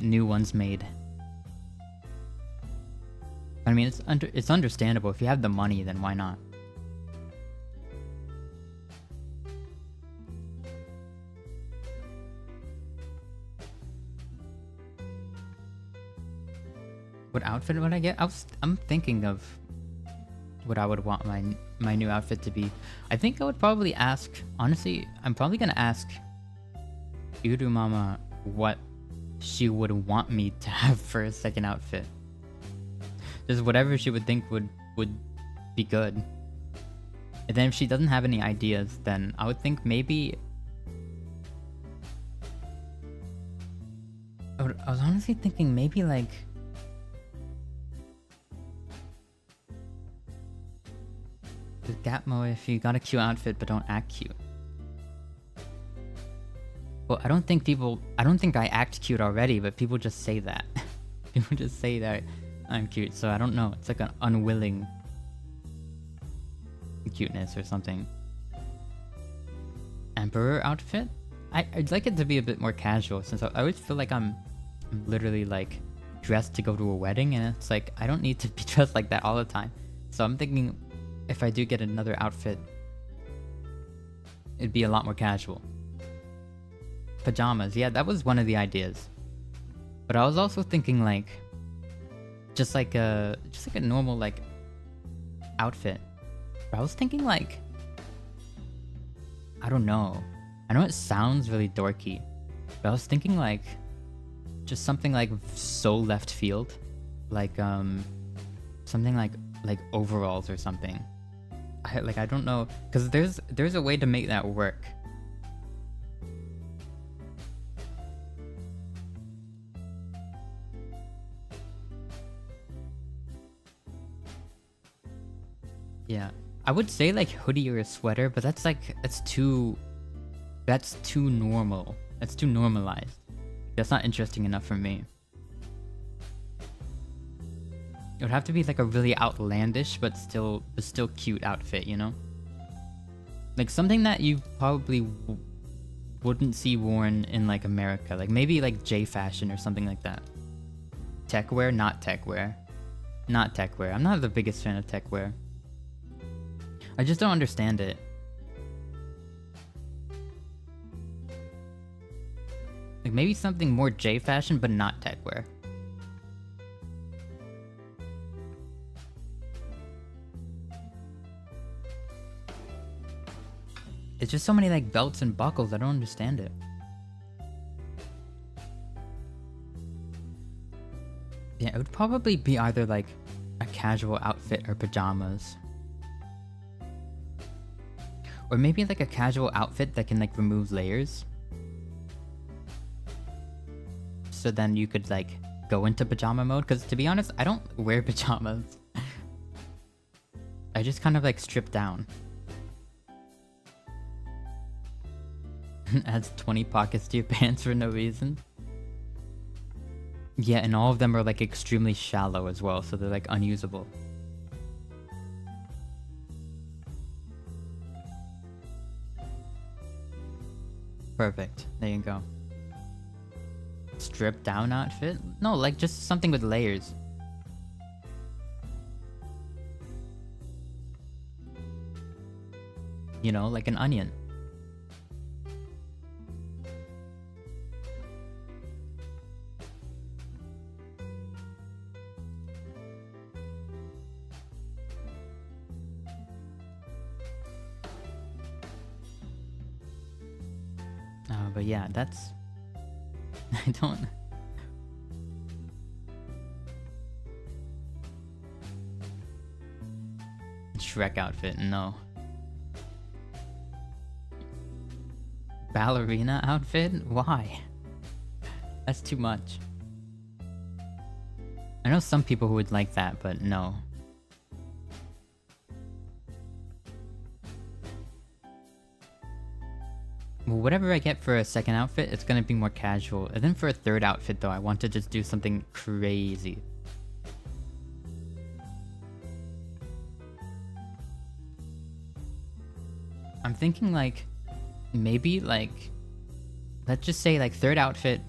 new ones made. I mean, it's understandable. If you have the money, then why not? What outfit would I get? I'm thinking of what I would want my new outfit to be. I think I would probably ask, honestly, I'm probably gonna ask Uru Mama what she would want me to have for a second outfit. Just whatever she would think would be good. And then if she doesn't have any ideas, then I would think maybe I was honestly thinking maybe like Gatmo if you got a cute outfit but don't act cute. Well, I don't think I act cute already, but people just say that. People just say that I'm cute, so I don't know. It's like an unwilling cuteness or something. Emperor outfit? I'd like it to be a bit more casual, since I always feel like I'm literally like dressed to go to a wedding, and it's like I don't need to be dressed like that all the time. So I'm thinking if I do get another outfit, it'd be a lot more casual. Pajamas, yeah, that was one of the ideas. But I was also thinking like just like a normal like outfit. But I was thinking like, I don't know. I know it sounds really dorky, but I was thinking like just something like so left field, like something like overalls or something. I don't know, because there's a way to make that work. Yeah, I would say like hoodie or a sweater, but that's too normal. That's too normalized. That's not interesting enough for me. It would have to be like a really outlandish but still cute outfit, you know? Like something that you probably wouldn't see worn in like America. Like maybe like J fashion or something like that. Tech wear, not tech wear. Not tech wear. I'm not the biggest fan of tech wear. I just don't understand it. Like maybe something more J fashion but not tech wear. It's just so many like belts and buckles, I don't understand it. Yeah, it would probably be either like a casual outfit or pajamas. Or maybe like a casual outfit that can like remove layers. So then you could like go into pajama mode, because to be honest, I don't wear pajamas. I just kind of like strip down. Adds 20 pockets to your pants for no reason. Yeah, and all of them are like extremely shallow as well, so they're like unusable. Perfect. There you go. Strip down outfit? No, like just something with layers. You know, like an onion. But yeah, that's... I don't... Shrek outfit, no. Ballerina outfit? Why? That's too much. I know some people who would like that, but no. Well, whatever I get for a second outfit, it's gonna be more casual. And then for a third outfit though, I want to just do something crazy. I'm thinking like, maybe like, let's just say like third outfit.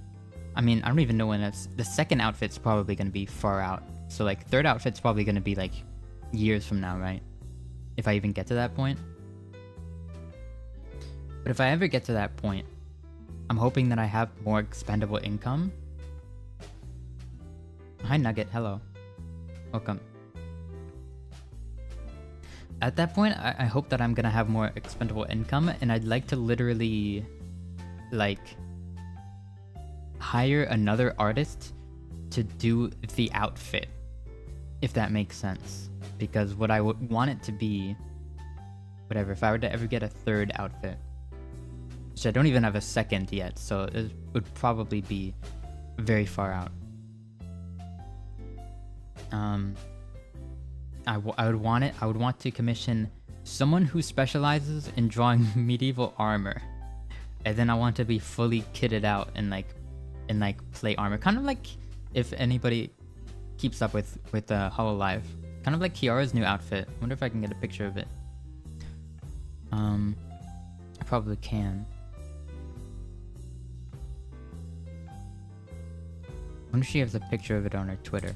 I mean, I don't even know when it's, the second outfit's probably gonna be far out. So like third outfit's probably gonna be like years from now, right? If I even get to that point. But if I ever get to that point, I'm hoping that I have more expendable income. Hi Nugget, hello. Welcome. At that point, I hope that I'm gonna have more expendable income, and I'd like to literally, like, hire another artist to do the outfit, if that makes sense. Because what I would want it to be, whatever, if I were to ever get a third outfit, which I don't even have a second yet, so it would probably be very far out. I would want to commission someone who specializes in drawing medieval armor, and then I want to be fully kitted out in like plate armor, kind of like if anybody keeps up with Hololive, kind of like Kiara's new outfit. I wonder if I can get a picture of it. I probably can. I wonder if she has a picture of it on her Twitter.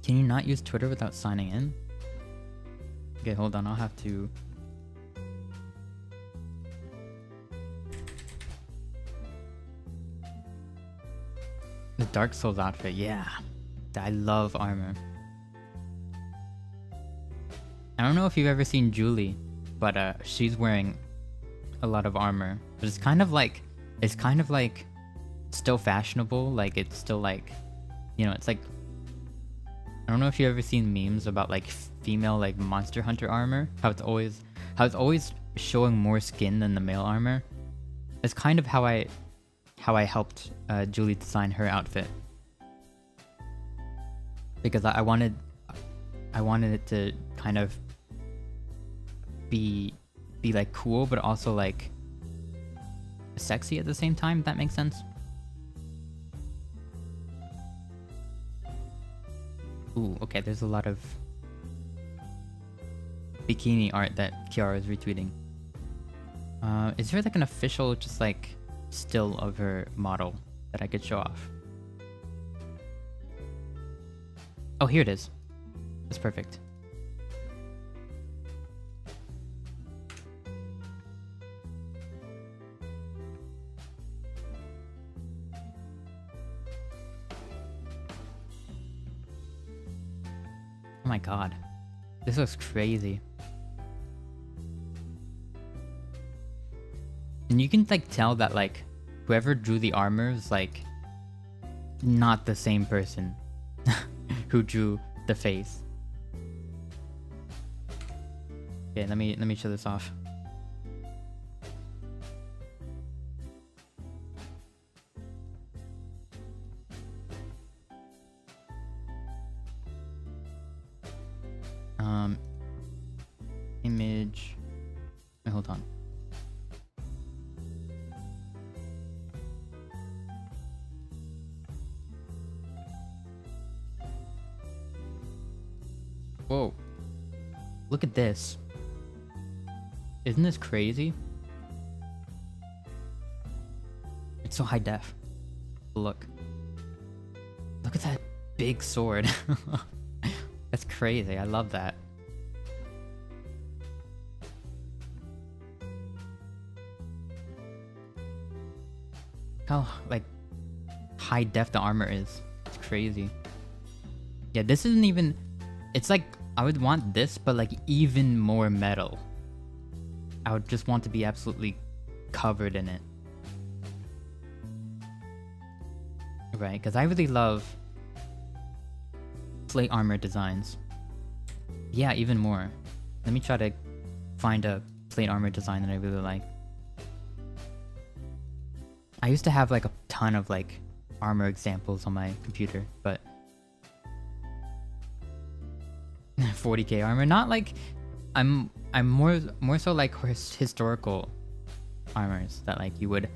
Can you not use Twitter without signing in? Okay, hold on, I'll have to... The Dark Souls outfit, yeah. I love armor. I don't know if you've ever seen Julie, but she's wearing a lot of armor. But it's kind of like still fashionable, like it's still like, you know, it's like, I don't know if you've ever seen memes about like female like Monster Hunter armor, how it's always showing more skin than the male armor. It's kind of how I helped Julie design her outfit, because I wanted it to kind of be like cool, but also like sexy at the same time, if that makes sense. Ooh, okay, there's a lot of bikini art that Kiara is retweeting. Is there like an official just like still of her model that I could show off? Oh, here it is. That's perfect. Oh my god. This looks crazy. And you can like tell that like whoever drew the armor is like not the same person who drew the face. Okay, let me show this off. Image. Wait, hold on. Whoa. Look at this. Isn't this crazy? It's so high def. Look. Look at that big sword. That's crazy. I love that. How like high def the armor is. It's crazy. Yeah, this isn't even, it's like I would want this, but like even more metal. I would just want to be absolutely covered in it. Right, because I really love plate armor designs. Yeah, even more. Let me try to find a plate armor design that I really like. I used to have like a ton of like armor examples on my computer, but 40k armor. Not like I'm more so like historical armors that like you would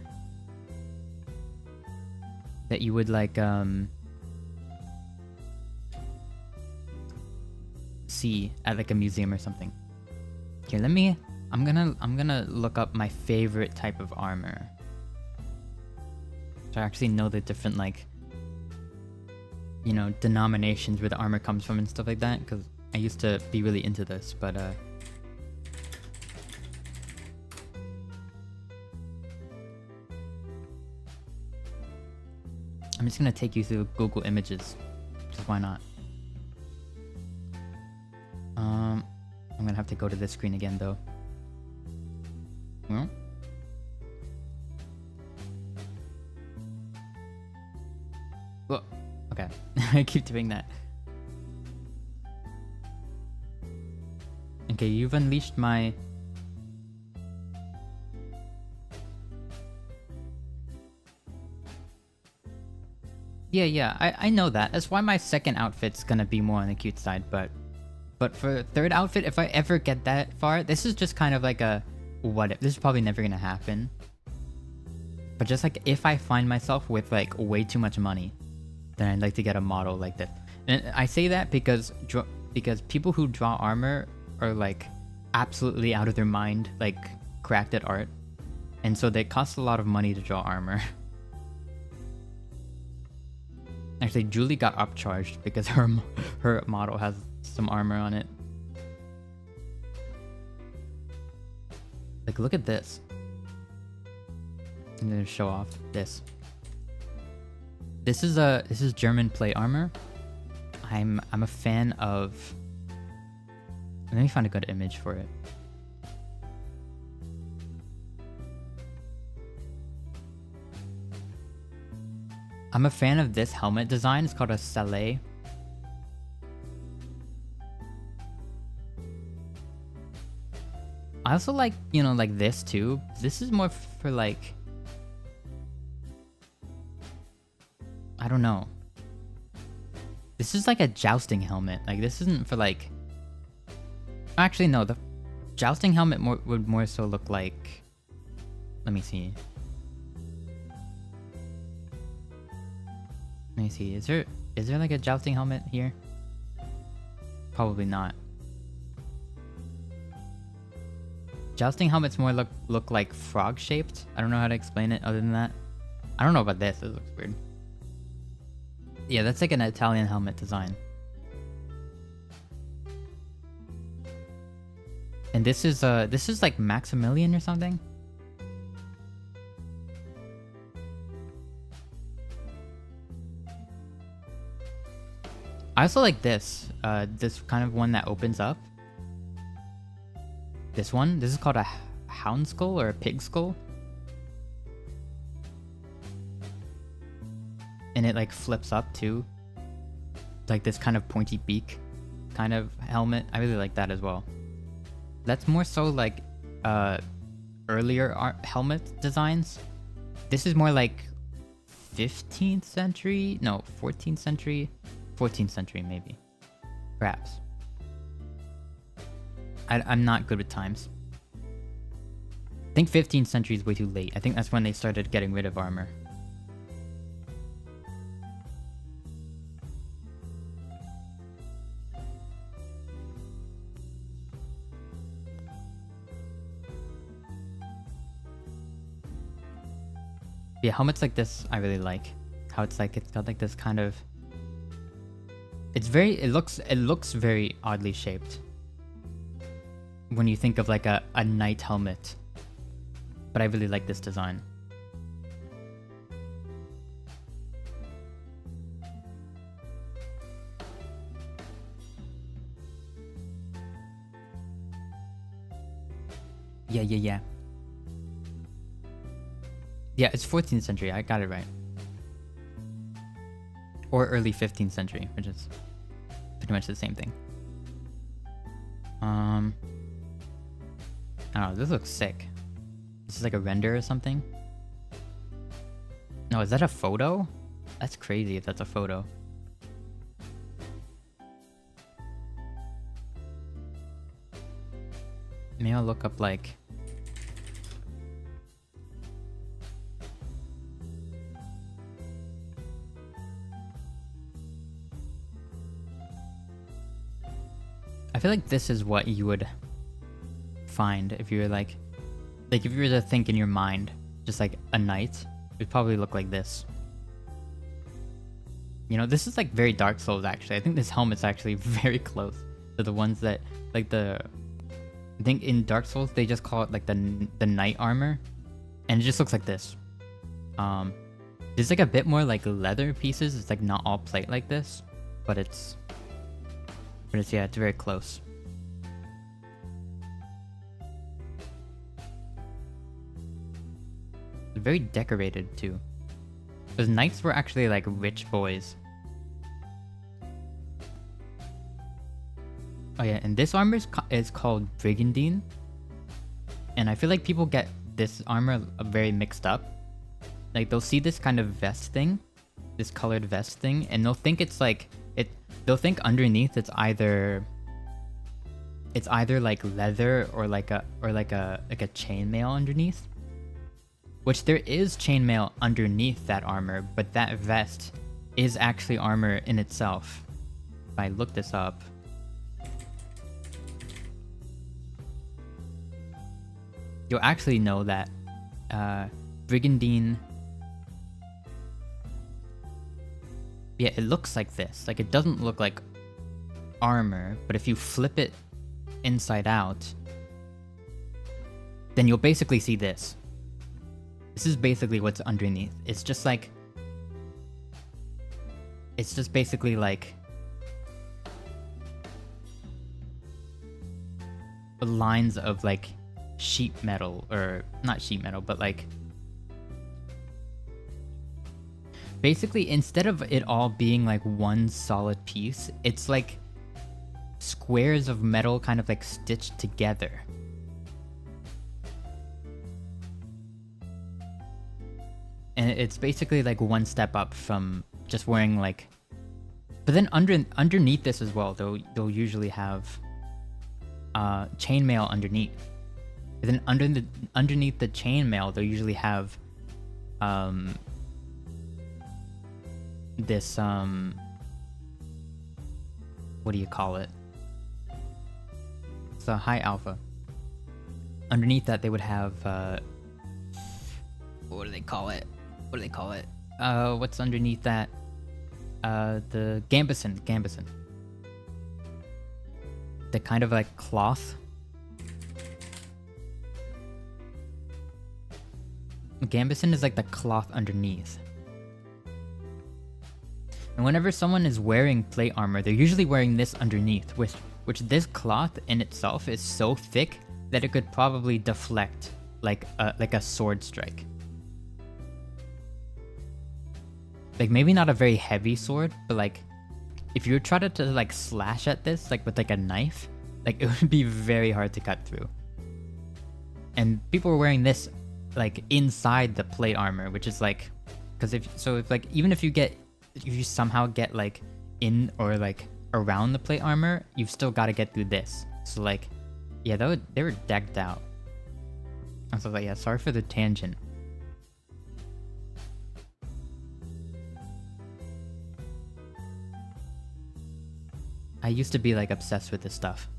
like see at like a museum or something. Okay, I'm gonna look up my favorite type of armor. So I actually know the different like, you know, denominations where the armor comes from and stuff like that, because I used to be really into this, but I'm just gonna take you through Google Images, because why not? I'm gonna have to go to this screen again though. Well, okay. I keep doing that. Okay, you've unleashed my... Yeah, I know that. That's why my second outfit's gonna be more on the cute side, but for third outfit, if I ever get that far, this is just kind of like a what if. This is probably never gonna happen. But just like if I find myself with like way too much money, then I'd like to get a model like this. And I say that because people who draw armor are like absolutely out of their mind, like cracked at art, and so they cost a lot of money to draw armor. Actually, Julie got upcharged because her model has some armor on it. Like, look at this. I'm gonna show off this. This is German plate armor. I'm a fan of... Let me find a good image for it. I'm a fan of this helmet design. It's called a Salé. I also like, you know, like this too. This is more for like... I don't know. This is like a jousting helmet. Like, this isn't for like... Actually, no. The jousting helmet would more so look like... Let me see. Let me see. Is there like a jousting helmet here? Probably not. Jousting helmets more look like frog shaped. I don't know how to explain it other than that. I don't know about this. It looks weird. Yeah, that's like an Italian helmet design. And this is like Maximilian or something. I also like this. This kind of one that opens up. This one. This is called a hound skull or a pig skull. And it like flips up too. Like this kind of pointy beak kind of helmet. I really like that as well. That's more so like earlier helmet designs. This is more like 15th century? No, 14th century. 14th century maybe. Perhaps. I'm not good with times. I think 15th century is way too late. I think that's when they started getting rid of armor. Yeah, helmets like this I really like. How it's like, it's got like this kind of... It looks very oddly shaped. When you think of like a knight helmet. But I really like this design. Yeah. Yeah, it's 14th century. I got it right. Or early 15th century, which is pretty much the same thing. I don't know, this looks sick. This is like a render or something. No, is that a photo? That's crazy if that's a photo. Maybe I'll look up like... I feel like this is what you would find if you were like if you were to think in your mind, just like a knight, it'd probably look like this. You know, this is like very Dark Souls actually. I think this helmet's actually very close to the ones that, like I think in Dark Souls they just call it like the knight armor, and it just looks like this. There's like a bit more like leather pieces. It's like not all plate like this, but it's yeah, it's very close. It's very decorated too. Because knights were actually like rich boys. Oh yeah, and this armor is called Brigandine. And I feel like people get this armor very mixed up. Like they'll see this kind of vest thing, this colored vest thing, and they'll think it's like they'll think underneath it's either like leather or like a chainmail underneath. Which there is chainmail underneath that armor, but that vest is actually armor in itself. If I look this up, you'll actually know that Brigandine... Yeah, it looks like this. Like, it doesn't look like armor, but if you flip it inside out, then you'll basically see this. This is basically what's underneath. It's just like... It's just basically like... lines of like sheet metal, or not sheet metal, but like... Basically, instead of it all being like one solid piece, it's like squares of metal kind of like stitched together. And it's basically like one step up from just wearing like... But then underneath this as well, they'll usually have chainmail underneath. And then underneath the chainmail, they'll usually have this what do you call it? It's a high alpha. Underneath that, they would have what do they call it? What do they call it? What's underneath that? The gambeson. The kind of like cloth. Gambeson is like the cloth underneath. And whenever someone is wearing plate armor, they're usually wearing this underneath, which this cloth in itself is so thick that it could probably deflect like a sword strike. Like maybe not a very heavy sword, but like if you try to like slash at this like with like a knife, like it would be very hard to cut through. And people were wearing this like inside the plate armor, which is like, because if like even if you somehow get like in or like around the plate armor, you've still got to get through this. So like, yeah, they were decked out. I was like, yeah, sorry for the tangent. I used to be like obsessed with this stuff.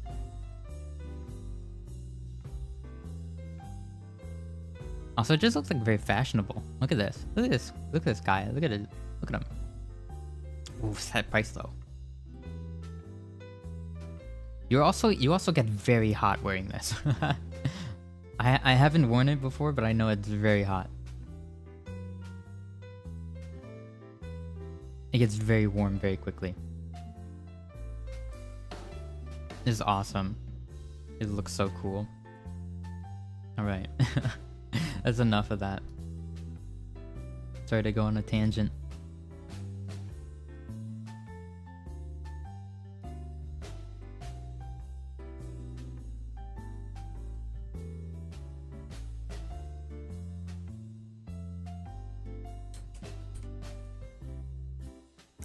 Also, it just looks like very fashionable. Look at this. Look at this. Look at this guy. Look at it. Look at him. Ooh, set price though. You also get very hot wearing this. I haven't worn it before, but I know it's very hot. It gets very warm very quickly. This is awesome. It looks so cool. Alright. That's enough of that. Sorry to go on a tangent.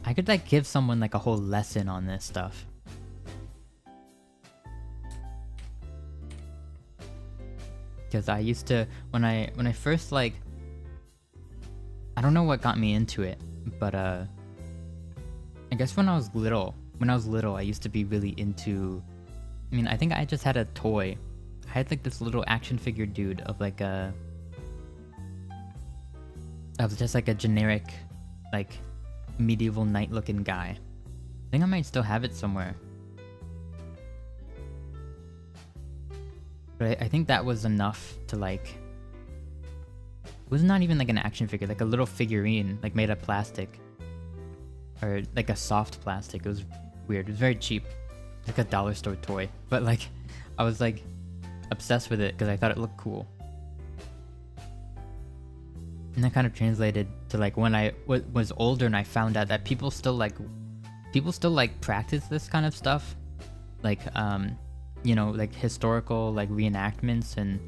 I could like give someone like a whole lesson on this stuff. because I used to when I first like, I don't know what got me into it, but I guess when I was little, I used to be really into. I mean, I think I just had a toy. I had like this little action figure dude of like a, of just like a generic, like medieval knight looking guy. I think I might still have it somewhere. But I think that was enough to like. It was not even like an action figure, like a little figurine, like made of plastic. Or like a soft plastic. It was weird. It was very cheap. Like a dollar store toy. But like, I was like obsessed with it because I thought it looked cool. And that kind of translated to like when I was older and I found out that people still like practice this kind of stuff. Like, you know, like historical like reenactments and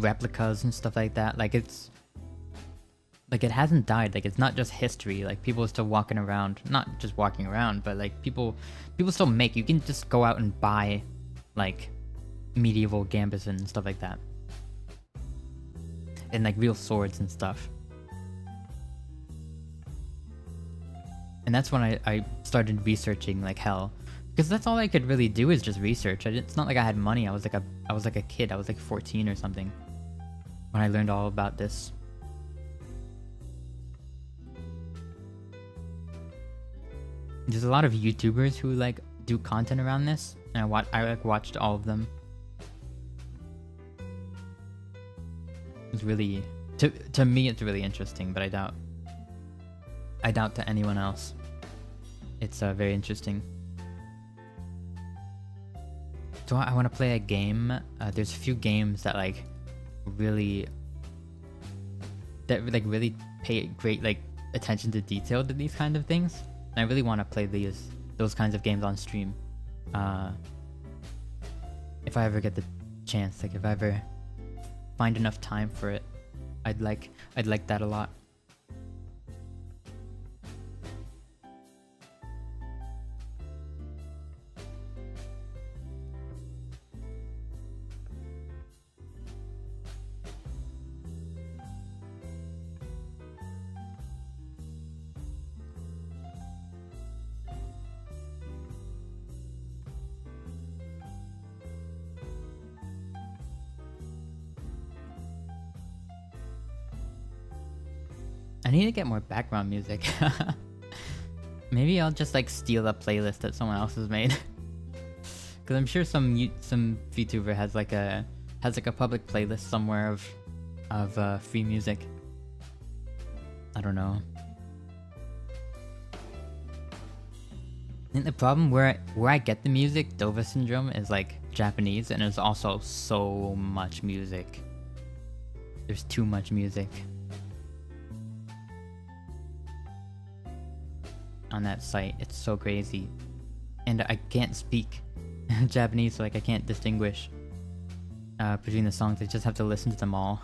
replicas and stuff like that. Like it's like it hasn't died. Like it's not just history. Like people are still walking around, not just walking around, but like people still make. You can just go out and buy like medieval gambits and stuff like that, and like real swords and stuff. And that's when I started researching like hell, because that's all I could really do is just research. It's not like I had money. I was like a kid. I was like 14 or something when I learned all about this. There's a lot of YouTubers who like do content around this, and I like watched all of them. It's really to me it's really interesting, but I doubt to anyone else. It's very interesting. So I want to play a game. There's a few games that like really pay great like attention to detail to these kind of things. And I really want to play those kinds of games on stream. If I ever get the chance, like if I ever find enough time for it, I'd like that a lot. I need to get more background music. Maybe I'll just like steal a playlist that someone else has made. Cause I'm sure some VTuber has like a public playlist somewhere of free music. I don't know. And the problem where I get the music, Dova Syndrome, is like Japanese, and there's also so much music. There's too much music on that site. It's so crazy, and I can't speak Japanese, so like I can't distinguish between the songs. I just have to listen to them all.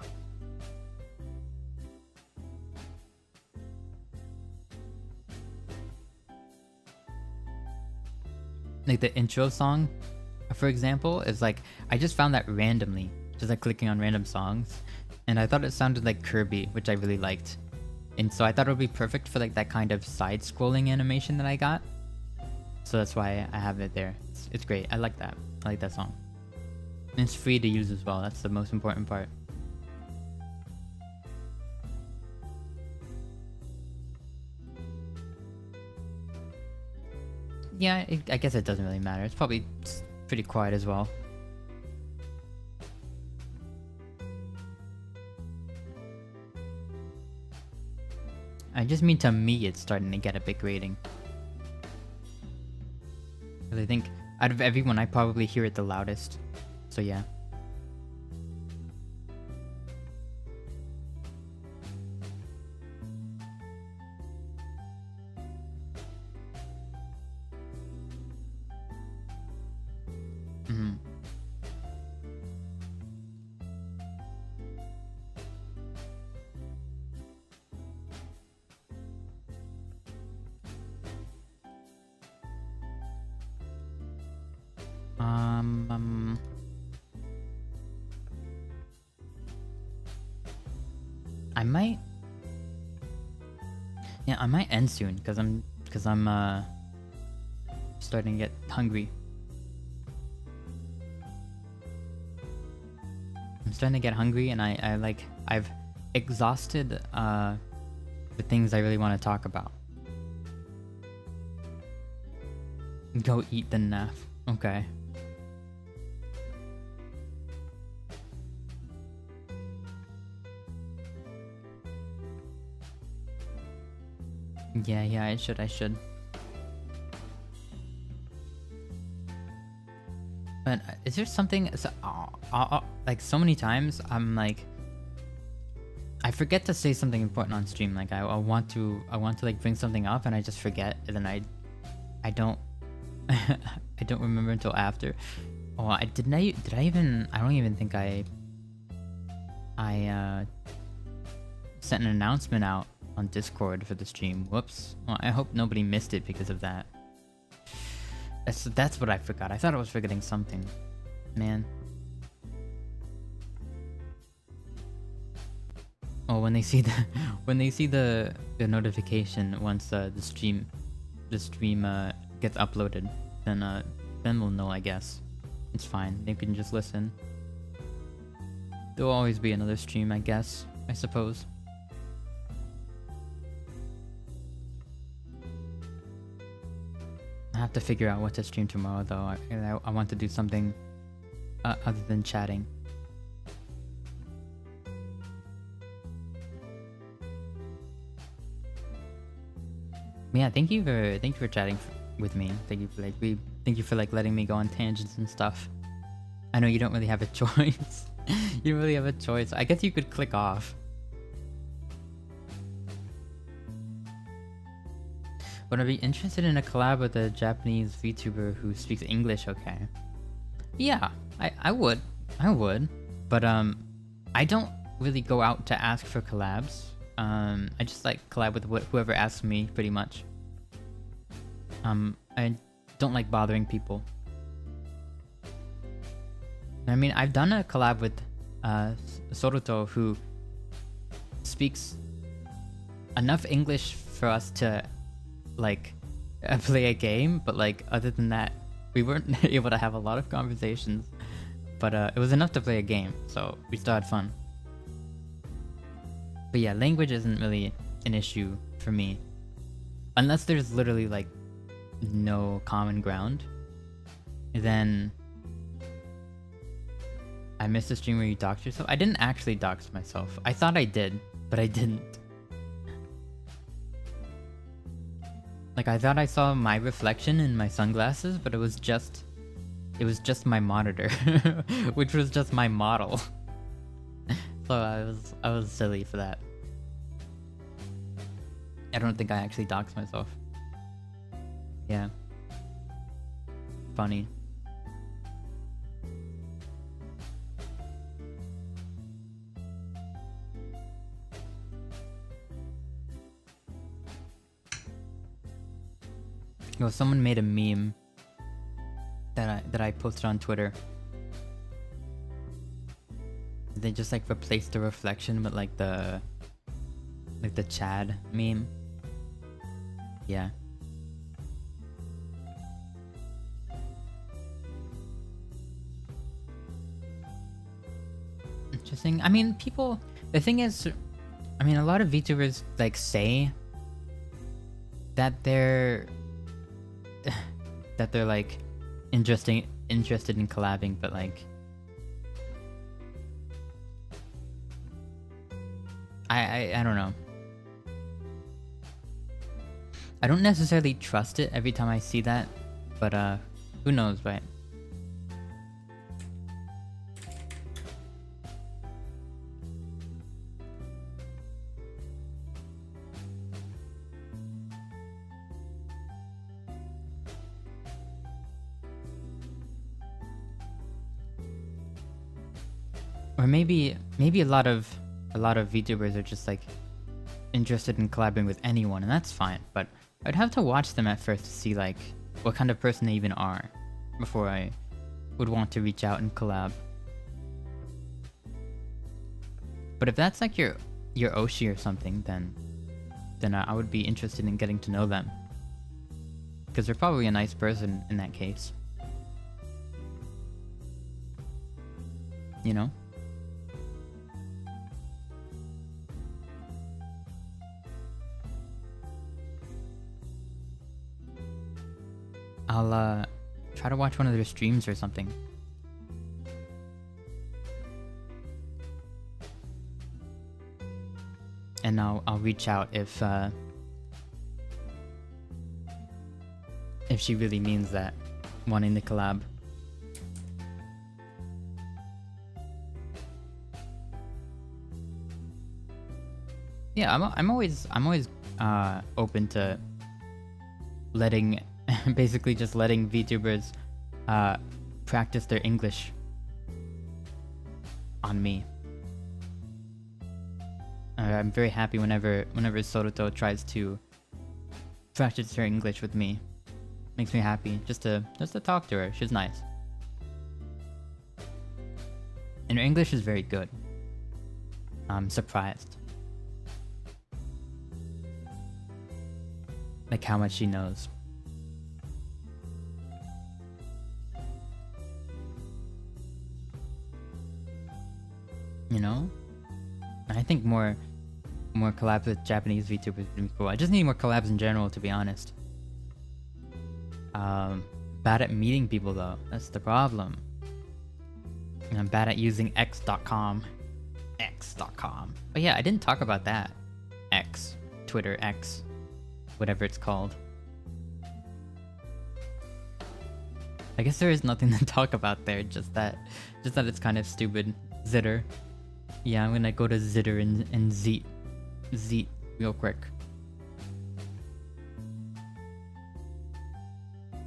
Like the intro song, for example, is like I just found that randomly, just like clicking on random songs, and I thought it sounded like Kirby, which I really liked. And so I thought it would be perfect for like that kind of side-scrolling animation that I got. So that's why I have it there. It's great. I like that. I like that song. And it's free to use as well. That's the most important part. Yeah, I guess it doesn't really matter. It's probably pretty quiet as well. I just mean to me it's starting to get a big rating. Because I think out of everyone I probably hear it the loudest. So yeah. Mm-hmm. I might. Yeah, I might end soon because I'm starting to get hungry. I'm starting to get hungry, and I've exhausted the things I really want to talk about. Go eat the naff. Okay. Yeah, I should. But is there something, like so many times I'm like, I forget to say something important on stream. Like I want to like bring something up and I just forget, and then I don't I don't remember until after. Oh, I don't even think I sent an announcement out on Discord for the stream. Whoops. Well, I hope nobody missed it because of that. That's what I forgot. I thought I was forgetting something. Man. Oh, when they see the notification once the stream gets uploaded, then we'll know, I guess. It's fine. They can just listen. There'll always be another stream, I guess. I suppose. I have to figure out what to stream tomorrow, though. I want to do something other than chatting. Yeah, thank you for chatting with me. Thank you for letting me go on tangents and stuff. I know you don't really have a choice. You don't really have a choice. I guess you could click off. Would I be interested in a collab with a Japanese VTuber who speaks English okay? Yeah, I would. But I don't really go out to ask for collabs. I just like collab with whoever asks me, pretty much. I don't like bothering people. I mean, I've done a collab with Soruto, who speaks enough English for us to like play a game, but like other than that, we weren't able to have a lot of conversations. But it was enough to play a game, so we still had fun. But yeah, language isn't really an issue for me, unless there's literally like no common ground. Then I missed a stream where you doxed yourself. I didn't actually dox myself. I thought I did, but I didn't. Like, I thought I saw my reflection in my sunglasses, but it was just my monitor, which was just my model. So I was silly for that. I don't think I actually doxed myself. Yeah. Funny. Oh, someone made a meme that I posted on Twitter. They just like replaced the reflection with like the Chad meme. Yeah. Interesting. I mean, people, the thing is, I mean, a lot of VTubers like say that they're like interested in collabing, but like I don't know. I don't necessarily trust it every time I see that, but who knows, right? Or maybe a lot of VTubers are just like interested in collaborating with anyone, and that's fine, but I'd have to watch them at first to see like what kind of person they even are before I would want to reach out and collab. But if that's like your you're Oshi or something, then I would be interested in getting to know them. Because they're probably a nice person in that case. You know? I'll try to watch one of their streams or something. And I'll reach out if she really means that, wanting to collab. Yeah, I'm always open to letting basically just letting VTubers practice their English on me. I'm very happy whenever Soruto tries to practice her English with me. Makes me happy just to talk to her. She's nice. And her English is very good. I'm surprised. Like how much she knows. You know? I think more collabs with Japanese VTubers would be cool. I just need more collabs in general, to be honest. Bad at meeting people though. That's the problem. And I'm bad at using x.com. X.com. But yeah, I didn't talk about that. X. Twitter X. Whatever it's called. I guess there is nothing to talk about there, just that it's kind of stupid. Zitter. Yeah, I'm gonna go to Zitter and Zeet real quick.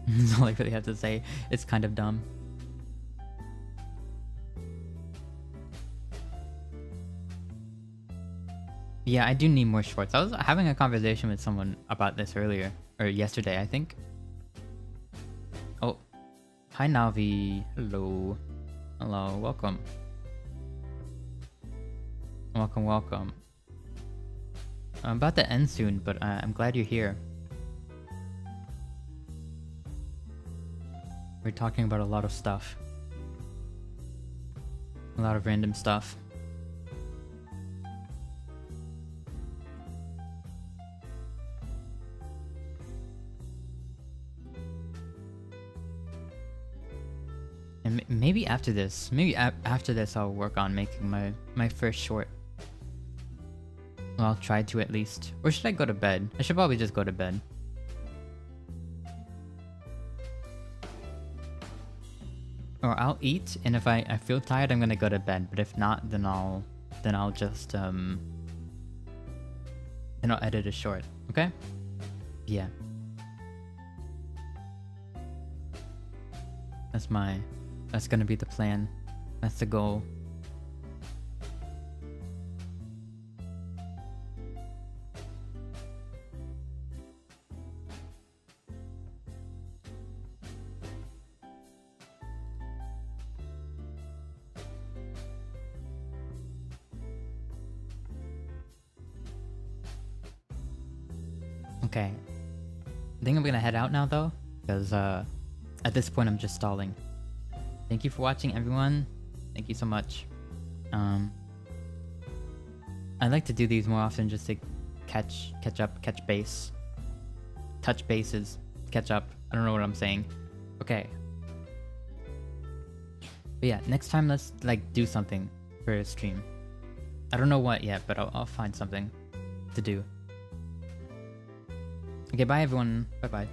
That's all I really have to say. It's kind of dumb. Yeah, I do need more shorts. I was having a conversation with someone about this earlier, or yesterday, I think. Oh, hi Navi. Hello. Hello, welcome. Welcome, welcome. I'm about to end soon, but I'm glad you're here. We're talking about a lot of stuff. A lot of random stuff. And maybe after this, after this I'll work on making my first short. Well, I'll try to at least. Or should I go to bed? I should probably just go to bed. Or I'll eat, and if I feel tired, I'm gonna go to bed. But if not, then I'll just then I'll edit a short. Okay? Yeah. That's gonna be the plan. That's the goal. Okay. I think I'm gonna head out now though, because at this point I'm just stalling. Thank you for watching, everyone. Thank you so much. I'd like to do these more often just to catch up, catch base. Touch bases, catch up. I don't know what I'm saying. Okay. But yeah, next time let's like do something for a stream. I don't know what yet, but I'll find something to do. Okay, bye everyone. Bye bye.